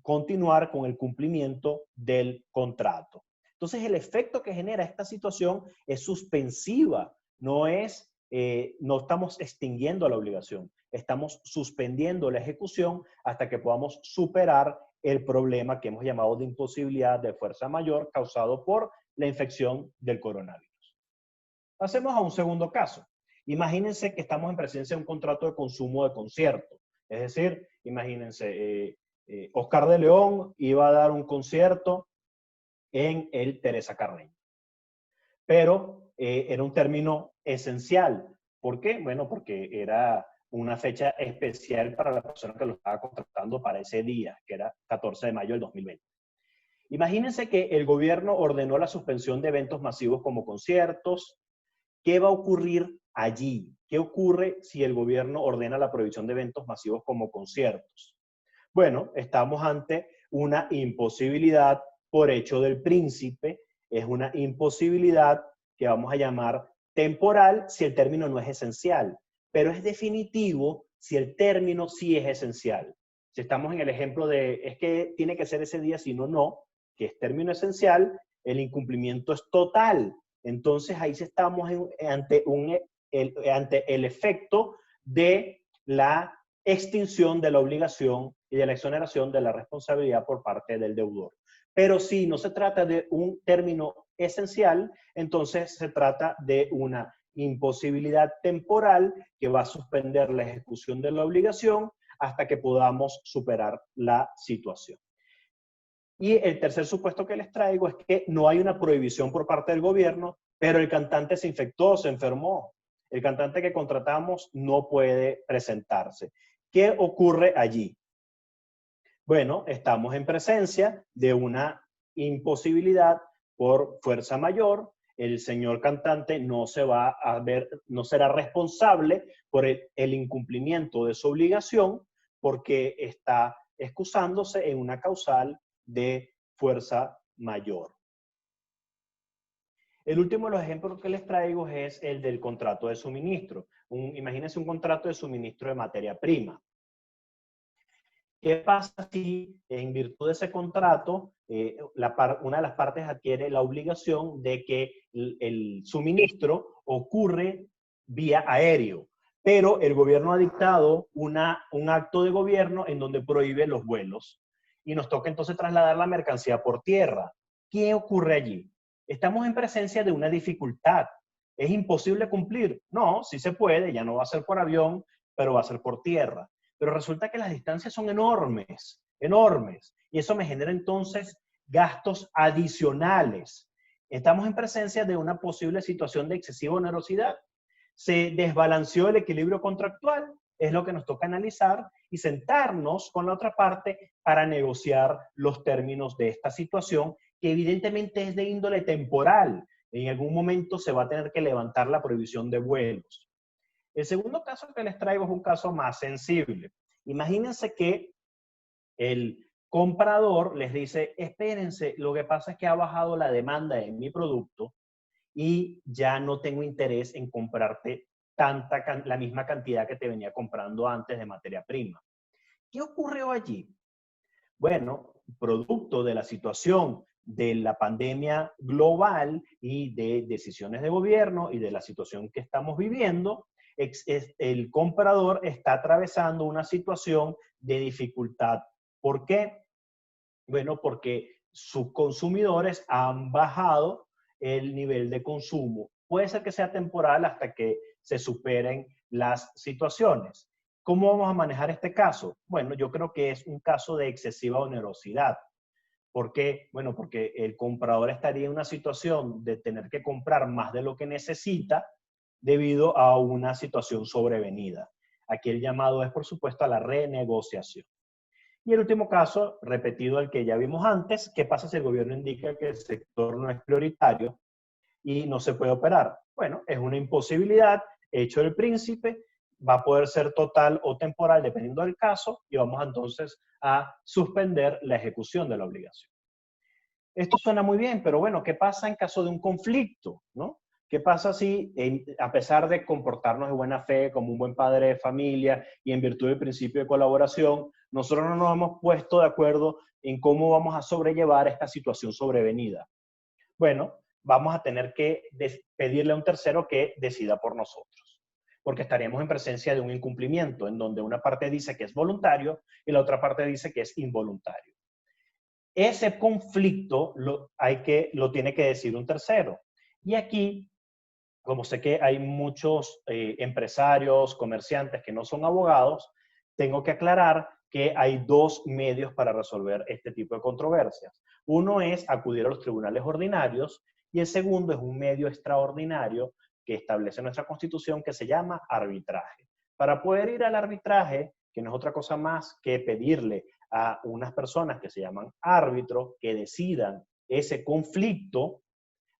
continuar con el cumplimiento del contrato. Entonces, el efecto que genera esta situación es suspensiva, no estamos extinguiendo la obligación, estamos suspendiendo la ejecución hasta que podamos superar el problema que hemos llamado de imposibilidad de fuerza mayor causado por la infección del coronavirus. Pasemos a un segundo caso. Imagínense que estamos en presencia de un contrato de consumo de concierto. Es decir, imagínense, Oscar de León iba a dar un concierto en el Teresa Carreño. Pero era un término esencial. ¿Por qué? Bueno, porque era una fecha especial para la persona que lo estaba contratando para ese día, que era 14 de mayo del 2020. Imagínense que el gobierno ordenó la suspensión de eventos masivos como conciertos. ¿Qué va a ocurrir allí? ¿Qué ocurre si el gobierno ordena la prohibición de eventos masivos como conciertos? Bueno, estamos ante una imposibilidad por hecho del príncipe. Es una imposibilidad que vamos a llamar temporal si el término no es esencial, pero es definitivo si el término sí es esencial. Si estamos en el ejemplo de, es que tiene que ser ese día, si no, no, que es término esencial, el incumplimiento es total. Entonces ahí estamos ante el efecto de la extinción de la obligación y de la exoneración de la responsabilidad por parte del deudor. Pero si no se trata de un término esencial, entonces se trata de una imposibilidad temporal que va a suspender la ejecución de la obligación hasta que podamos superar la situación. Y el tercer supuesto que les traigo es que no hay una prohibición por parte del gobierno, pero el cantante se infectó, se enfermó. El cantante que contratamos no puede presentarse. ¿Qué ocurre allí? Bueno, estamos en presencia de una imposibilidad por fuerza mayor. El señor cantante no se va a ver, no será responsable por el incumplimiento de su obligación porque está excusándose en una causal de fuerza mayor. El último de los ejemplos que les traigo es el del contrato de suministro. Imagínense un contrato de suministro de materia prima. ¿Qué pasa si en virtud de ese contrato una de las partes adquiere la obligación de que el suministro ocurre vía aéreo? Pero el gobierno ha dictado un acto de gobierno en donde prohíbe los vuelos y nos toca entonces trasladar la mercancía por tierra. ¿Qué ocurre allí? Estamos en presencia de una dificultad. ¿Es imposible cumplir? No, sí se puede, ya no va a ser por avión, pero va a ser por tierra. Pero resulta que las distancias son enormes, enormes. Y eso me genera entonces gastos adicionales. Estamos en presencia de una posible situación de excesiva onerosidad. Se desbalanceó el equilibrio contractual, es lo que nos toca analizar y sentarnos con la otra parte para negociar los términos de esta situación, que evidentemente es de índole temporal. En algún momento se va a tener que levantar la prohibición de vuelos. El segundo caso que les traigo es un caso más sensible. Imagínense que el comprador les dice, espérense, lo que pasa es que ha bajado la demanda en mi producto y ya no tengo interés en comprarte la misma cantidad que te venía comprando antes de materia prima. ¿Qué ocurrió allí? Bueno, producto de la situación de la pandemia global y de decisiones de gobierno y de la situación que estamos viviendo, el comprador está atravesando una situación de dificultad. ¿Por qué? Bueno, porque sus consumidores han bajado el nivel de consumo. Puede ser que sea temporal hasta que se superen las situaciones. ¿Cómo vamos a manejar este caso? Bueno, yo creo que es un caso de excesiva onerosidad. ¿Por qué? Bueno, porque el comprador estaría en una situación de tener que comprar más de lo que necesita debido a una situación sobrevenida. Aquí el llamado es, por supuesto, a la renegociación. Y el último caso, repetido al que ya vimos antes, ¿qué pasa si el gobierno indica que el sector no es prioritario y no se puede operar? Bueno, es una imposibilidad, hecho el príncipe, va a poder ser total o temporal dependiendo del caso y vamos entonces a suspender la ejecución de la obligación. Esto suena muy bien, pero bueno, ¿qué pasa en caso de un conflicto, ¿no? ¿Qué pasa si, a pesar de comportarnos de buena fe, como un buen padre de familia y en virtud del principio de colaboración, nosotros no nos hemos puesto de acuerdo en cómo vamos a sobrellevar esta situación sobrevenida? Bueno, vamos a tener que pedirle a un tercero que decida por nosotros, porque estaríamos en presencia de un incumplimiento en donde una parte dice que es voluntario y la otra parte dice que es involuntario. Ese conflicto lo tiene que decir un tercero. Y aquí, como sé que hay muchos empresarios, comerciantes que no son abogados, tengo que aclarar que hay dos medios para resolver este tipo de controversias. Uno es acudir a los tribunales ordinarios y el segundo es un medio extraordinario que establece nuestra Constitución que se llama arbitraje. Para poder ir al arbitraje, que no es otra cosa más que pedirle a unas personas que se llaman árbitros que decidan ese conflicto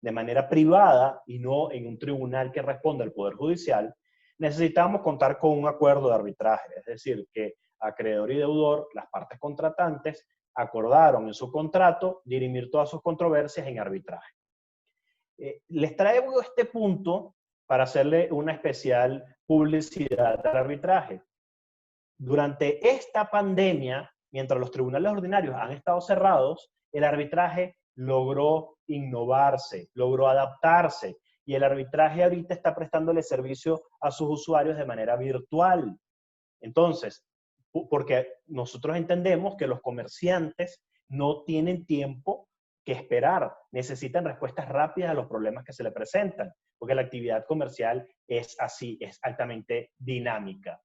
de manera privada y no en un tribunal que responda al Poder Judicial, necesitamos contar con un acuerdo de arbitraje. Es decir, que acreedor y deudor, las partes contratantes, acordaron en su contrato dirimir todas sus controversias en arbitraje. Les traigo este punto para hacerle una especial publicidad al arbitraje. Durante esta pandemia, mientras los tribunales ordinarios han estado cerrados, el arbitraje logró innovarse, logró adaptarse y el arbitraje ahorita está prestándole servicio a sus usuarios de manera virtual. Entonces, porque nosotros entendemos que los comerciantes no tienen tiempo que esperar, necesitan respuestas rápidas a los problemas que se le presentan, porque la actividad comercial es así, es altamente dinámica.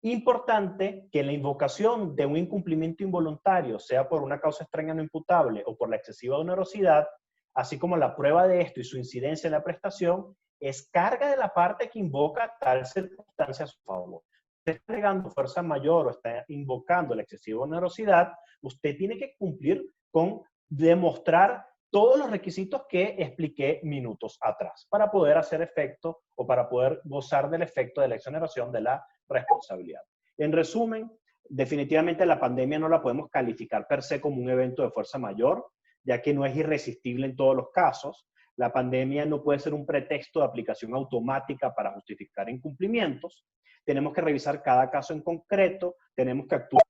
Importante que la invocación de un incumplimiento involuntario, sea por una causa extraña no imputable o por la excesiva onerosidad, así como la prueba de esto y su incidencia en la prestación, es carga de la parte que invoca tal circunstancia a su favor. Usted está agregando fuerza mayor o está invocando la excesiva onerosidad, usted tiene que cumplir con demostrar todos los requisitos que expliqué minutos atrás para poder hacer efecto o para poder gozar del efecto de la exoneración de la responsabilidad. En resumen, definitivamente la pandemia no la podemos calificar per se como un evento de fuerza mayor, ya que no es irresistible en todos los casos. La pandemia no puede ser un pretexto de aplicación automática para justificar incumplimientos. Tenemos que revisar cada caso en concreto, tenemos que actuar.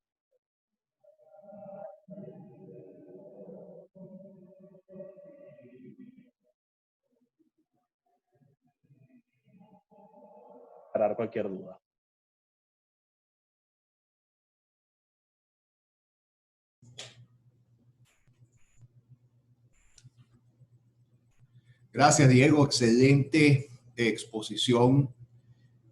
Para cualquier duda. Gracias, Diego. Excelente exposición,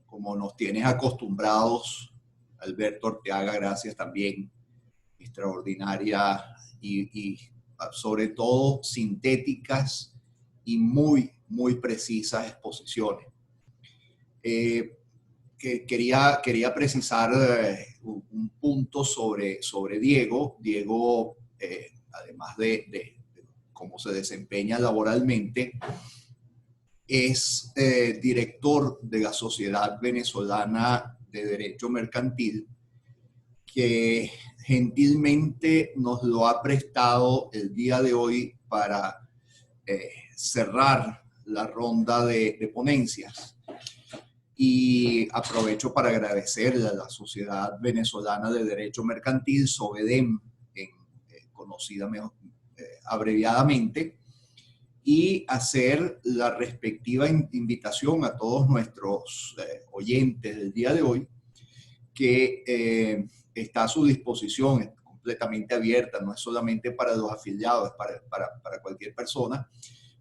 como nos tienes acostumbrados. Alberto Arteaga, gracias también. Extraordinaria y sobre todo sintéticas y muy precisas exposiciones. Quería precisar un punto sobre Diego. Diego, además de cómo se desempeña laboralmente, es director de la Sociedad Venezolana de Derecho Mercantil, que gentilmente nos lo ha prestado el día de hoy para cerrar la ronda de ponencias. Y aprovecho para agradecerle a la Sociedad Venezolana de Derecho Mercantil, SOVEDEM, conocida abreviadamente, y hacer la respectiva invitación a todos nuestros oyentes del día de hoy, que está a su disposición, es completamente abierta, no es solamente para los afiliados, es para cualquier persona.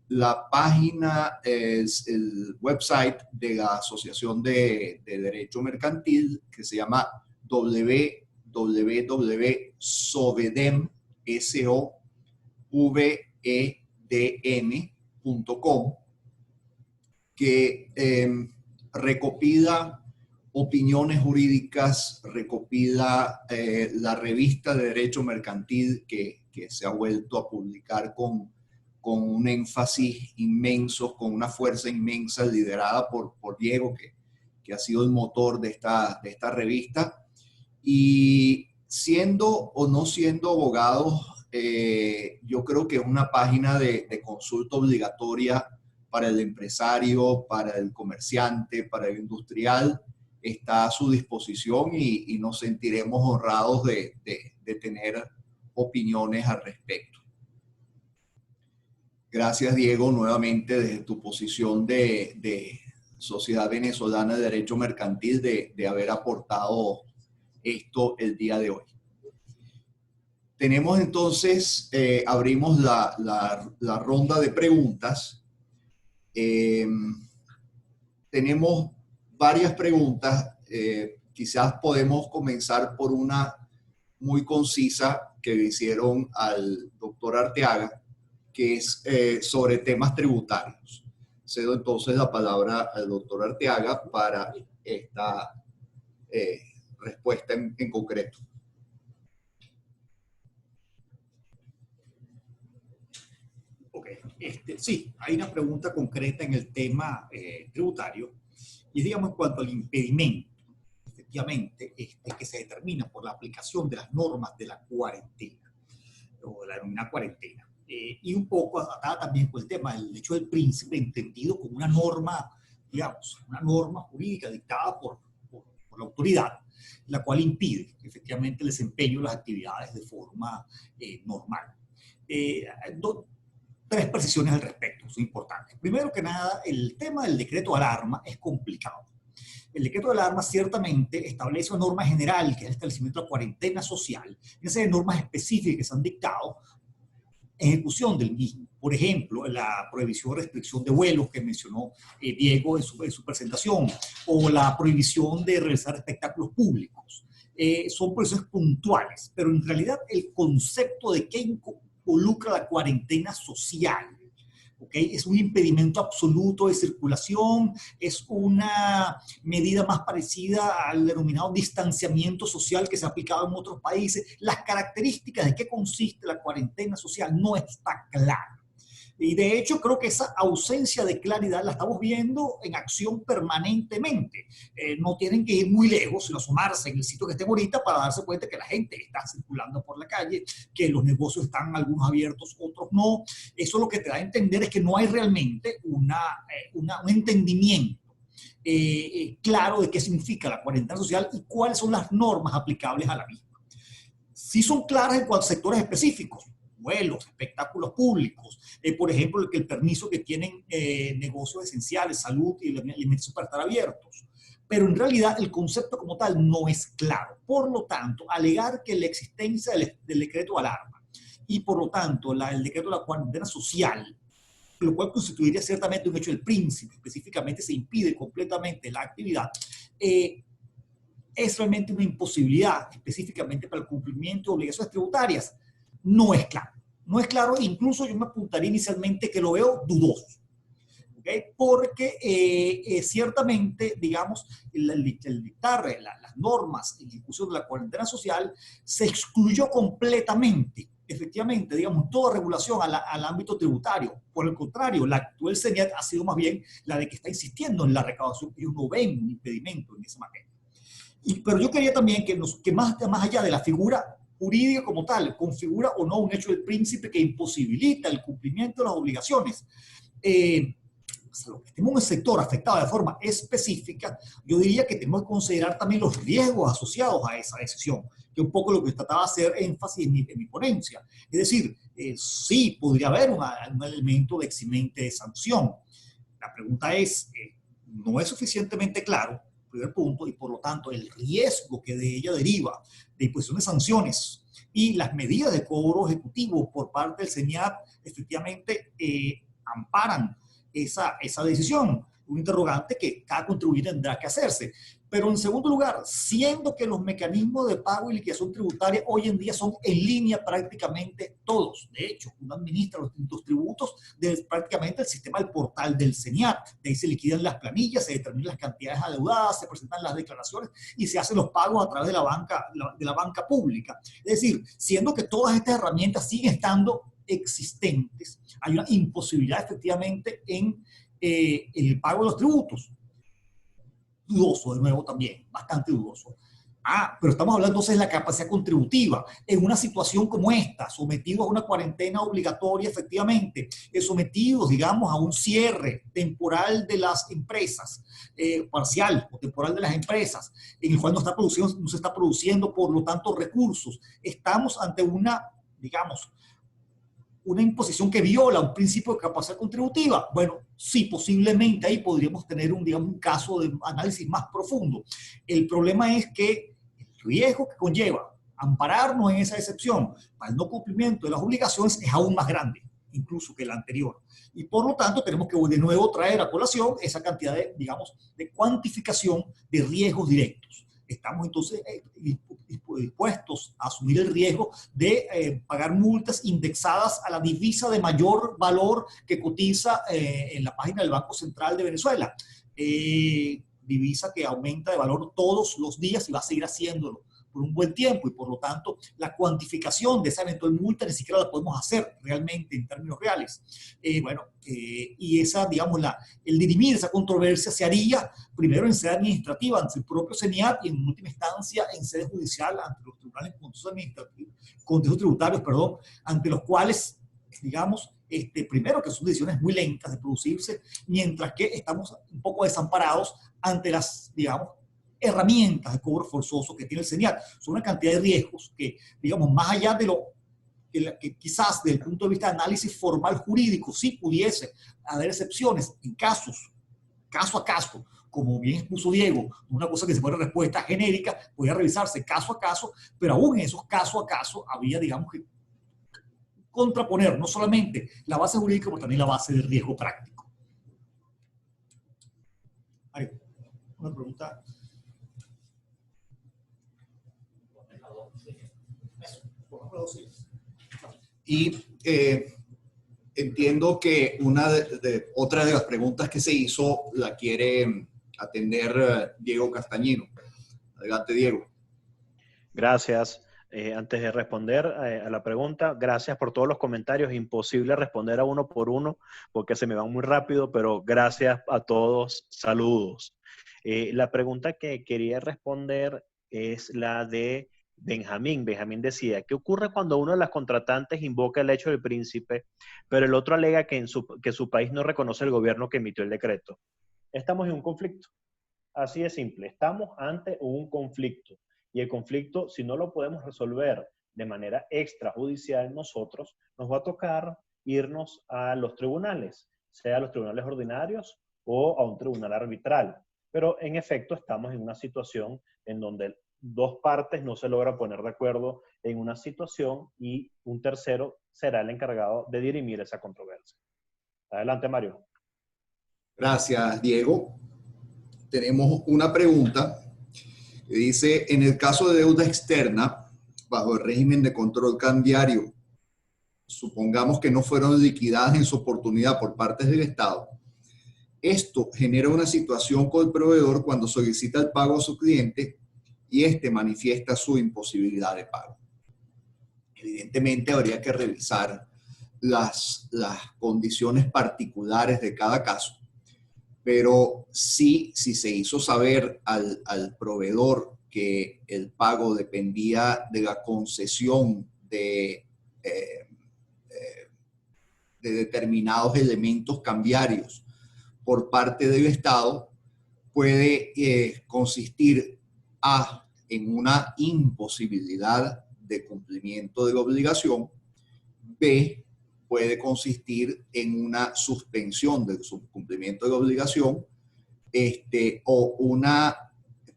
La página es el website de la Asociación de Derecho Mercantil, que se llama www.sovedem.com, que recopila opiniones jurídicas, recopila la revista de Derecho Mercantil que se ha vuelto a publicar con un énfasis inmenso, con una fuerza inmensa, liderada por Diego, que ha sido el motor de esta revista. Y siendo o no siendo abogados, yo creo que es una página de consulta obligatoria para el empresario, para el comerciante, para el industrial. Está a su disposición y nos sentiremos honrados de tener opiniones al respecto. Gracias, Diego, nuevamente desde tu posición de Sociedad Venezolana de Derecho Mercantil de haber aportado esto el día de hoy. Tenemos entonces, abrimos la ronda de preguntas. Tenemos varias preguntas. Quizás podemos comenzar por una muy concisa que le hicieron al doctor Arteaga, que es sobre temas tributarios. Cedo entonces la palabra al doctor Arteaga para esta respuesta en concreto. Ok, sí, hay una pregunta concreta en el tema tributario, y digamos en cuanto al impedimento, efectivamente, que se determina por la aplicación de las normas de la cuarentena, o de la denominada cuarentena. Y un poco atada también con el tema del hecho del príncipe, entendido como una norma, digamos, una norma jurídica dictada por la autoridad, la cual impide efectivamente el desempeño de las actividades de forma normal. Tres precisiones al respecto, son importantes. Primero que nada, el tema del decreto de alarma es complicado. El decreto de alarma ciertamente establece una norma general, que es el establecimiento de la cuarentena social, y esas normas específicas que se han dictado ejecución del mismo. Por ejemplo, la prohibición o restricción de vuelos que mencionó Diego en su presentación, o la prohibición de realizar espectáculos públicos. Son prohibiciones puntuales, pero en realidad el concepto de qué involucra la cuarentena social, ¿okay? Es un impedimento absoluto de circulación, es una medida más parecida al denominado distanciamiento social que se ha aplicado en otros países. Las características de qué consiste la cuarentena social no está clara. Y de hecho creo que esa ausencia de claridad la estamos viendo en acción permanentemente. No tienen que ir muy lejos, sino asomarse en el sitio que estén ahorita para darse cuenta que la gente está circulando por la calle, que los negocios están algunos abiertos, otros no. Eso lo que te da a entender es que no hay realmente un entendimiento claro de qué significa la cuarentena social y cuáles son las normas aplicables a la misma. Sí son claras en cuanto a sectores específicos, vuelos, espectáculos públicos, por ejemplo, el permiso que tienen negocios esenciales, salud y alimentos para estar abiertos. Pero en realidad el concepto como tal no es claro. Por lo tanto, alegar que la existencia del decreto de alarma y por lo tanto el decreto de la cuarentena social, lo cual constituiría ciertamente un hecho del príncipe, específicamente se impide completamente la actividad, es realmente una imposibilidad, específicamente para el cumplimiento de obligaciones tributarias. No es claro. No es claro, incluso yo me apuntaría inicialmente que lo veo dudoso. ¿Okay? Porque ciertamente, digamos, el dictar las normas en ejecución de la cuarentena social se excluyó completamente, efectivamente, digamos, toda regulación al ámbito tributario. Por el contrario, la actual CENIAT ha sido más bien la de que está insistiendo en la recaudación, y uno ve un impedimento en esa materia. Pero yo quería también que más allá de la figura jurídica como tal, configura o no un hecho del príncipe que imposibilita el cumplimiento de las obligaciones, lo que estemos en un sector afectado de forma específica, yo diría que tenemos que considerar también los riesgos asociados a esa decisión, que es un poco lo que trataba de hacer énfasis en mi ponencia. Es decir, sí podría haber un elemento de eximente de sanción. La pregunta es, ¿no es suficientemente claro? Primer punto, y por lo tanto el riesgo que de ella deriva de imposición de sanciones y las medidas de cobro ejecutivo por parte del CENIAT efectivamente amparan esa decisión. Un interrogante que cada contribuyente tendrá que hacerse. Pero en segundo lugar, siendo que los mecanismos de pago y liquidación tributaria hoy en día son en línea prácticamente todos. De hecho, uno administra los distintos tributos de prácticamente el sistema del portal del CENIAT. De ahí se liquidan las planillas, se determinan las cantidades adeudadas, se presentan las declaraciones y se hacen los pagos a través de la banca pública. Es decir, siendo que todas estas herramientas siguen estando existentes, hay una imposibilidad efectivamente en el pago de los tributos. Dudoso, de nuevo también, bastante dudoso. Pero estamos hablando entonces de la capacidad contributiva. En una situación como esta, sometidos a una cuarentena obligatoria, efectivamente, sometidos, digamos, a un cierre temporal de las empresas, parcial o temporal de las empresas, en el cual no se está produciendo, por lo tanto, recursos. Estamos ante digamos, una imposición que viola un principio de capacidad contributiva. Bueno, sí, posiblemente ahí podríamos tener un caso de análisis más profundo. El problema es que el riesgo que conlleva ampararnos en esa excepción para el no cumplimiento de las obligaciones es aún más grande, incluso que el anterior. Y por lo tanto tenemos que de nuevo traer a colación esa cantidad de cuantificación de riesgos directos. Estamos entonces dispuestos a asumir el riesgo de pagar multas indexadas a la divisa de mayor valor que cotiza en la página del Banco Central de Venezuela. Divisa que aumenta de valor todos los días y va a seguir haciéndolo por un buen tiempo, y por lo tanto la cuantificación de esa eventual multa ni siquiera la podemos hacer realmente en términos reales. Y esa, digamos, el dirimir esa controversia se haría primero en sede administrativa ante el propio CENIAT y en última instancia en sede judicial ante los tribunales contenciosos tributarios, ante los cuales, digamos, primero que son decisiones muy lentas de producirse, mientras que estamos un poco desamparados ante las, digamos, herramientas de cobro forzoso que tiene el CENIAT. Son una cantidad de riesgos que, digamos, más allá de que quizás desde el punto de vista de análisis formal jurídico sí pudiese haber excepciones en caso a caso, como bien expuso Diego, una cosa que se puede respuesta genérica, podía revisarse caso a caso, pero aún en esos caso a caso había, digamos, que contraponer no solamente la base jurídica, pero también la base de riesgo práctico. Mario, una pregunta. Y entiendo que otra de las preguntas que se hizo la quiere atender Diego Castañino. Adelante, Diego. Gracias. Antes de responder a la pregunta, gracias por todos los comentarios. Imposible responder a uno por uno porque se me van muy rápido, pero gracias a todos. Saludos. La pregunta que quería responder es la de Benjamín. Benjamín decía, ¿qué ocurre cuando uno de las contratantes invoca el hecho del príncipe, pero el otro alega que su país no reconoce el gobierno que emitió el decreto? Estamos en un conflicto. Así de simple. Estamos ante un conflicto. Y el conflicto, si no lo podemos resolver de manera extrajudicial nosotros, nos va a tocar irnos a los tribunales, sea a los tribunales ordinarios o a un tribunal arbitral. Pero en efecto estamos en una situación en donde dos partes no se logran poner de acuerdo en una situación y un tercero será el encargado de dirimir esa controversia. Adelante, Mario. Gracias, Diego. Tenemos una pregunta que dice, en el caso de deuda externa, bajo el régimen de control cambiario, supongamos que no fueron liquidadas en su oportunidad por partes del Estado, esto genera una situación con el proveedor cuando solicita el pago a su cliente y éste manifiesta su imposibilidad de pago. Evidentemente habría que revisar las condiciones particulares de cada caso, pero sí, si se hizo saber al proveedor que el pago dependía de la concesión de determinados elementos cambiarios por parte del Estado, puede consistir en una imposibilidad de cumplimiento de la obligación, B, puede consistir en una suspensión del cumplimiento de la obligación, o una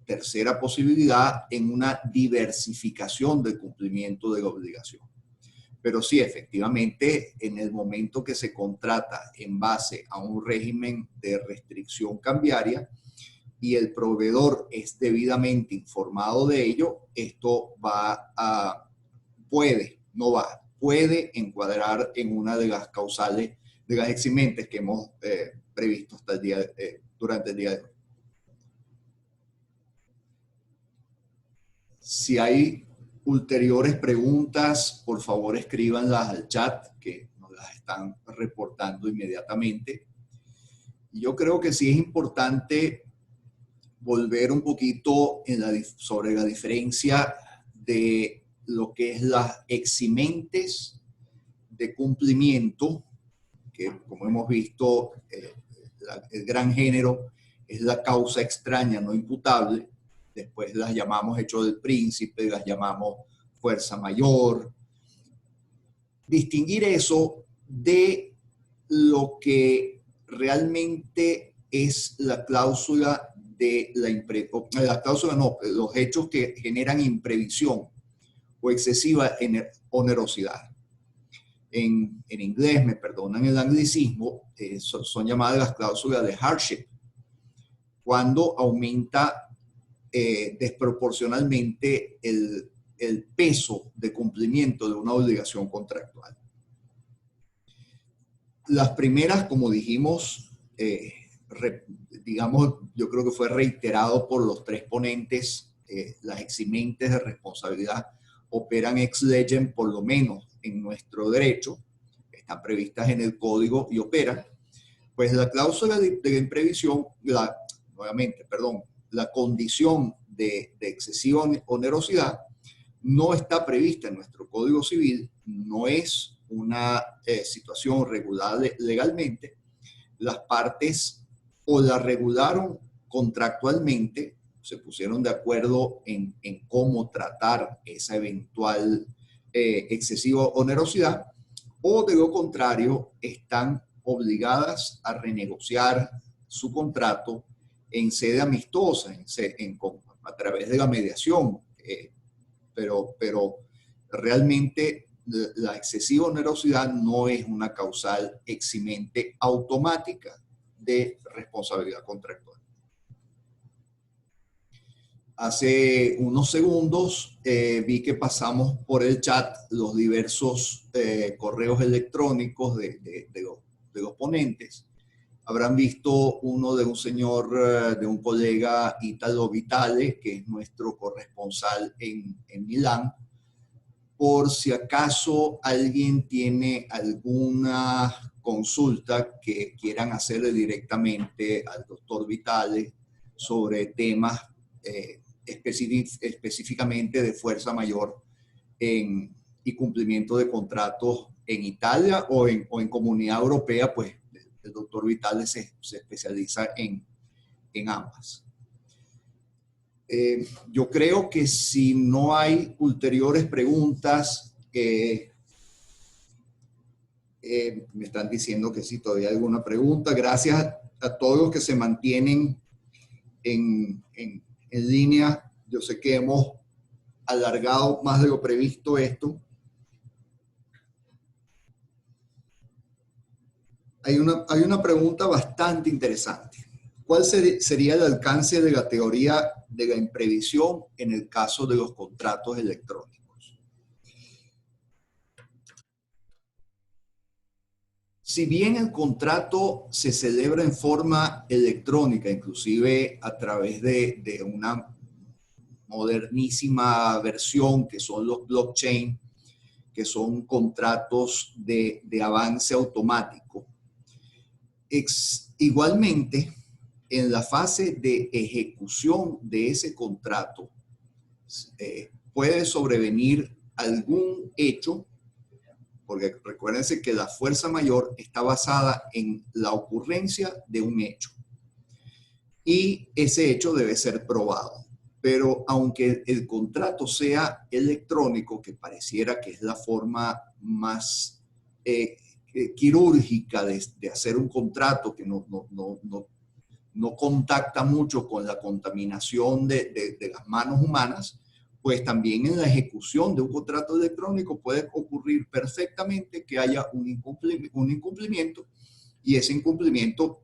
tercera posibilidad en una diversificación del cumplimiento de la obligación. Pero sí, efectivamente, en el momento que se contrata en base a un régimen de restricción cambiaria y el proveedor es debidamente informado de ello, esto puede encuadrar en una de las causales de las eximentes que hemos previsto hasta durante el día de hoy. Si hay ulteriores preguntas, por favor escríbanlas al chat, que nos las están reportando inmediatamente. Y yo creo que sí es importante volver un poquito sobre la diferencia de lo que es las eximentes de cumplimiento, que como hemos visto, el gran género es la causa extraña no imputable. Después las llamamos hecho del príncipe, las llamamos fuerza mayor. Distinguir eso de lo que realmente es la cláusula de los hechos que generan imprevisión o excesiva onerosidad. En inglés, me perdonan el anglicismo, son llamadas las cláusulas de hardship, cuando aumenta desproporcionalmente el peso de cumplimiento de una obligación contractual. Las primeras, como dijimos, yo creo que fue reiterado por los tres ponentes, las eximentes de responsabilidad operan ex lege, por lo menos en nuestro derecho, están previstas en el código y operan. Pues la cláusula de imprevisión, la condición de excesiva onerosidad no está prevista en nuestro Código Civil, no es una situación regulada legalmente. Las partes o la regularon contractualmente, se pusieron de acuerdo en cómo tratar esa eventual excesiva onerosidad, o de lo contrario están obligadas a renegociar su contrato en sede amistosa, a través de la mediación, pero realmente la excesiva onerosidad no es una causal eximente automática de responsabilidad contractual. Hace unos segundos vi que pasamos por el chat los diversos correos electrónicos de los ponentes. Habrán visto uno de un señor, de un colega Italo Vitale, que es nuestro corresponsal en Milán. Por si acaso alguien tiene alguna consulta que quieran hacerle directamente al doctor Vitale sobre temas específicamente de fuerza mayor y cumplimiento de contratos en Italia o en Comunidad Europea, pues el doctor Vitale se especializa en ambas. Yo creo que si no hay ulteriores preguntas, me están diciendo que sí, todavía hay alguna pregunta. Gracias a todos los que se mantienen en línea. Yo sé que hemos alargado más de lo previsto esto. Hay una pregunta bastante interesante. ¿Cuál sería el alcance de la teoría de la imprevisión en el caso de los contratos electrónicos? Si bien el contrato se celebra en forma electrónica, inclusive a través de una modernísima versión que son los blockchain, que son contratos de avance automático, igualmente, en la fase de ejecución de ese contrato, puede sobrevenir algún hecho, porque recuérdense que la fuerza mayor está basada en la ocurrencia de un hecho. Y ese hecho debe ser probado. Pero aunque el contrato sea electrónico, que pareciera que es la forma más quirúrgica de hacer un contrato, que no contacta mucho con la contaminación de las manos humanas, pues también en la ejecución de un contrato electrónico puede ocurrir perfectamente que haya un incumplimiento, y ese incumplimiento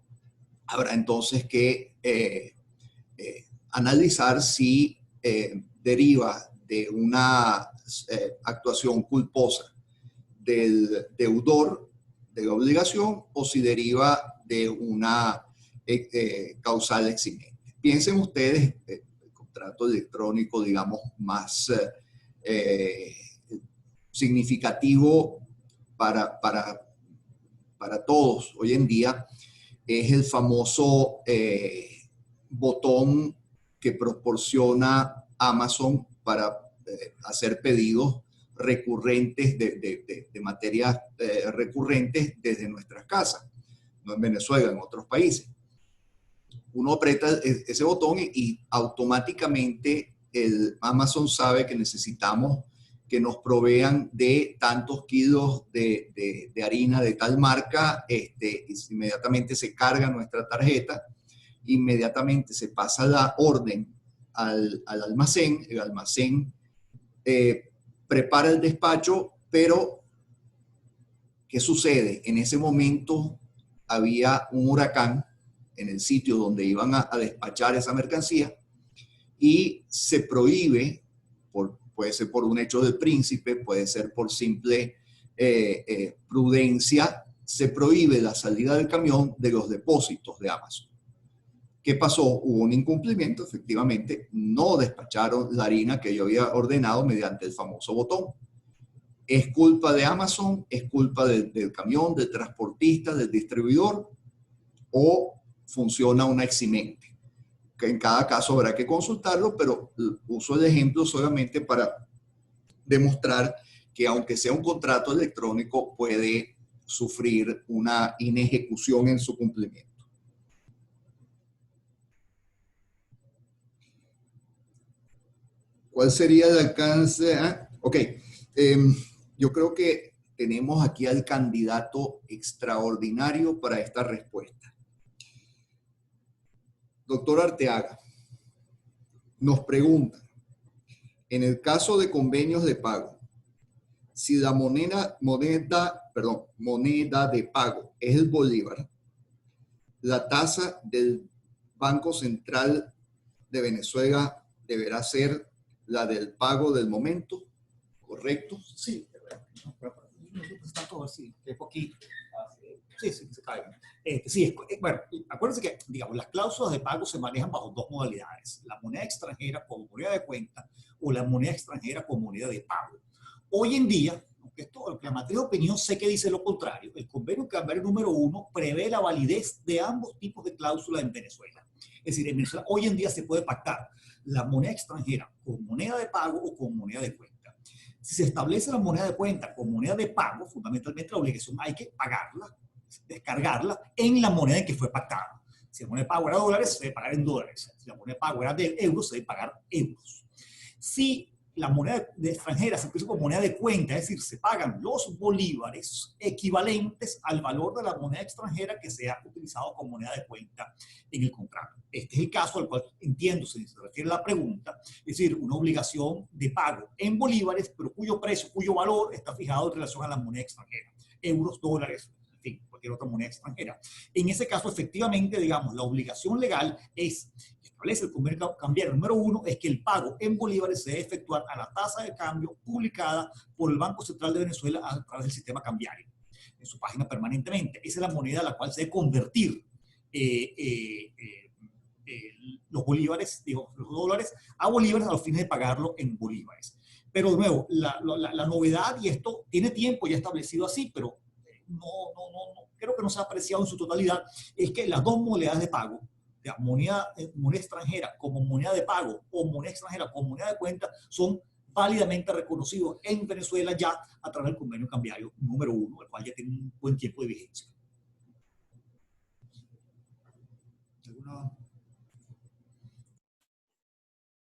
habrá entonces que analizar si deriva de una actuación culposa del deudor de la obligación o si deriva de una causal eximente. Piensen ustedes, el contrato electrónico, digamos, más significativo para todos hoy en día es el famoso botón que proporciona Amazon para hacer pedidos recurrentes de materias recurrentes desde nuestras casas, no en Venezuela, en otros países. Uno aprieta ese botón y automáticamente el Amazon sabe que necesitamos que nos provean de tantos kilos de harina de tal marca, inmediatamente se carga nuestra tarjeta, inmediatamente se pasa la orden al almacén, el almacén prepara el despacho, pero ¿qué sucede? En ese momento había un huracán en el sitio donde iban a despachar esa mercancía y se prohíbe, puede ser por un hecho del príncipe, puede ser por simple prudencia, se prohíbe la salida del camión de los depósitos de Amazon. ¿Qué pasó? Hubo un incumplimiento, efectivamente, no despacharon la harina que yo había ordenado mediante el famoso botón. ¿Es culpa de Amazon? ¿Es culpa del camión, del transportista, del distribuidor? ¿O funciona una eximente? Que en cada caso habrá que consultarlo, pero uso el ejemplo solamente para demostrar que aunque sea un contrato electrónico, puede sufrir una inejecución en su cumplimiento. ¿Cuál sería el alcance? Ok, yo creo que tenemos aquí al candidato extraordinario para esta respuesta. Doctor Arteaga, nos pregunta, en el caso de convenios de pago, si la moneda de pago es el bolívar, la tasa del Banco Central de Venezuela deberá ser la del pago del momento, ¿correcto? Sí, está todo así, que aquí. Sí, se cae. Sí, bueno, acuérdense que, digamos, las cláusulas de pago se manejan bajo dos modalidades: la moneda extranjera como moneda de cuenta o la moneda extranjera como moneda de pago. Hoy en día, aunque esto, la materia de opinión sé que dice lo contrario, el convenio cambiario número 1 prevé la validez de ambos tipos de cláusulas en Venezuela. Es decir, en Venezuela hoy en día se puede pactar la moneda extranjera con moneda de pago o con moneda de cuenta. Si se establece la moneda de cuenta con moneda de pago, fundamentalmente la obligación hay que pagarla, descargarla en la moneda en que fue pactada. Si la moneda de pago era dólares, se debe pagar en dólares. Si la moneda de pago era de euros, se debe pagar euros. Si la moneda de extranjera se utiliza como moneda de cuenta, es decir, se pagan los bolívares equivalentes al valor de la moneda extranjera que se ha utilizado como moneda de cuenta en el contrato. Este es el caso al cual entiendo se refiere la pregunta, es decir, una obligación de pago en bolívares, pero cuyo precio, cuyo valor está fijado en relación a la moneda extranjera, euros, dólares, en fin, cualquier otra moneda extranjera. En ese caso, efectivamente, digamos, la obligación legal es, establece el convenio cambiario número 1, es que el pago en bolívares se debe efectuar a la tasa de cambio publicada por el Banco Central de Venezuela a través del sistema cambiario, en su página permanentemente. Esa es la moneda a la cual se debe convertir los bolívares, digo, los dólares a bolívares a los fines de pagarlo en bolívares. Pero de nuevo, la novedad, y esto tiene tiempo ya establecido así, pero no, creo que no se ha apreciado en su totalidad, es que las dos modalidades de pago, de moneda extranjera como moneda de pago o moneda extranjera como moneda de cuenta, son válidamente reconocidos en Venezuela ya a través del convenio cambiario número 1, el cual ya tiene un buen tiempo de vigencia.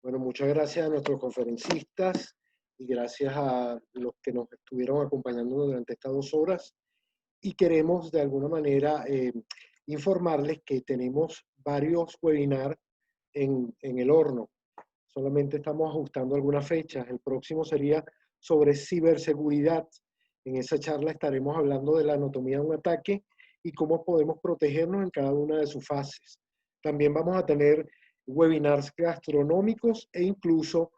Bueno, muchas gracias a nuestros conferencistas y gracias a los que nos estuvieron acompañando durante estas 2 horas. Y queremos de alguna manera informarles que tenemos varios webinars en el horno. Solamente estamos ajustando algunas fechas. El próximo sería sobre ciberseguridad. En esa charla estaremos hablando de la anatomía de un ataque y cómo podemos protegernos en cada una de sus fases. También vamos a tener webinars gastronómicos e incluso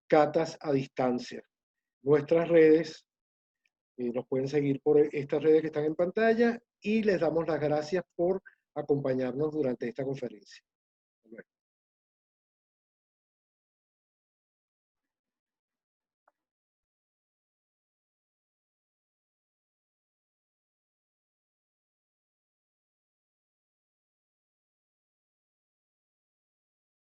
catas a distancia. Nuestras redes, nos pueden seguir por estas redes que están en pantalla y les damos las gracias por acompañarnos durante esta conferencia.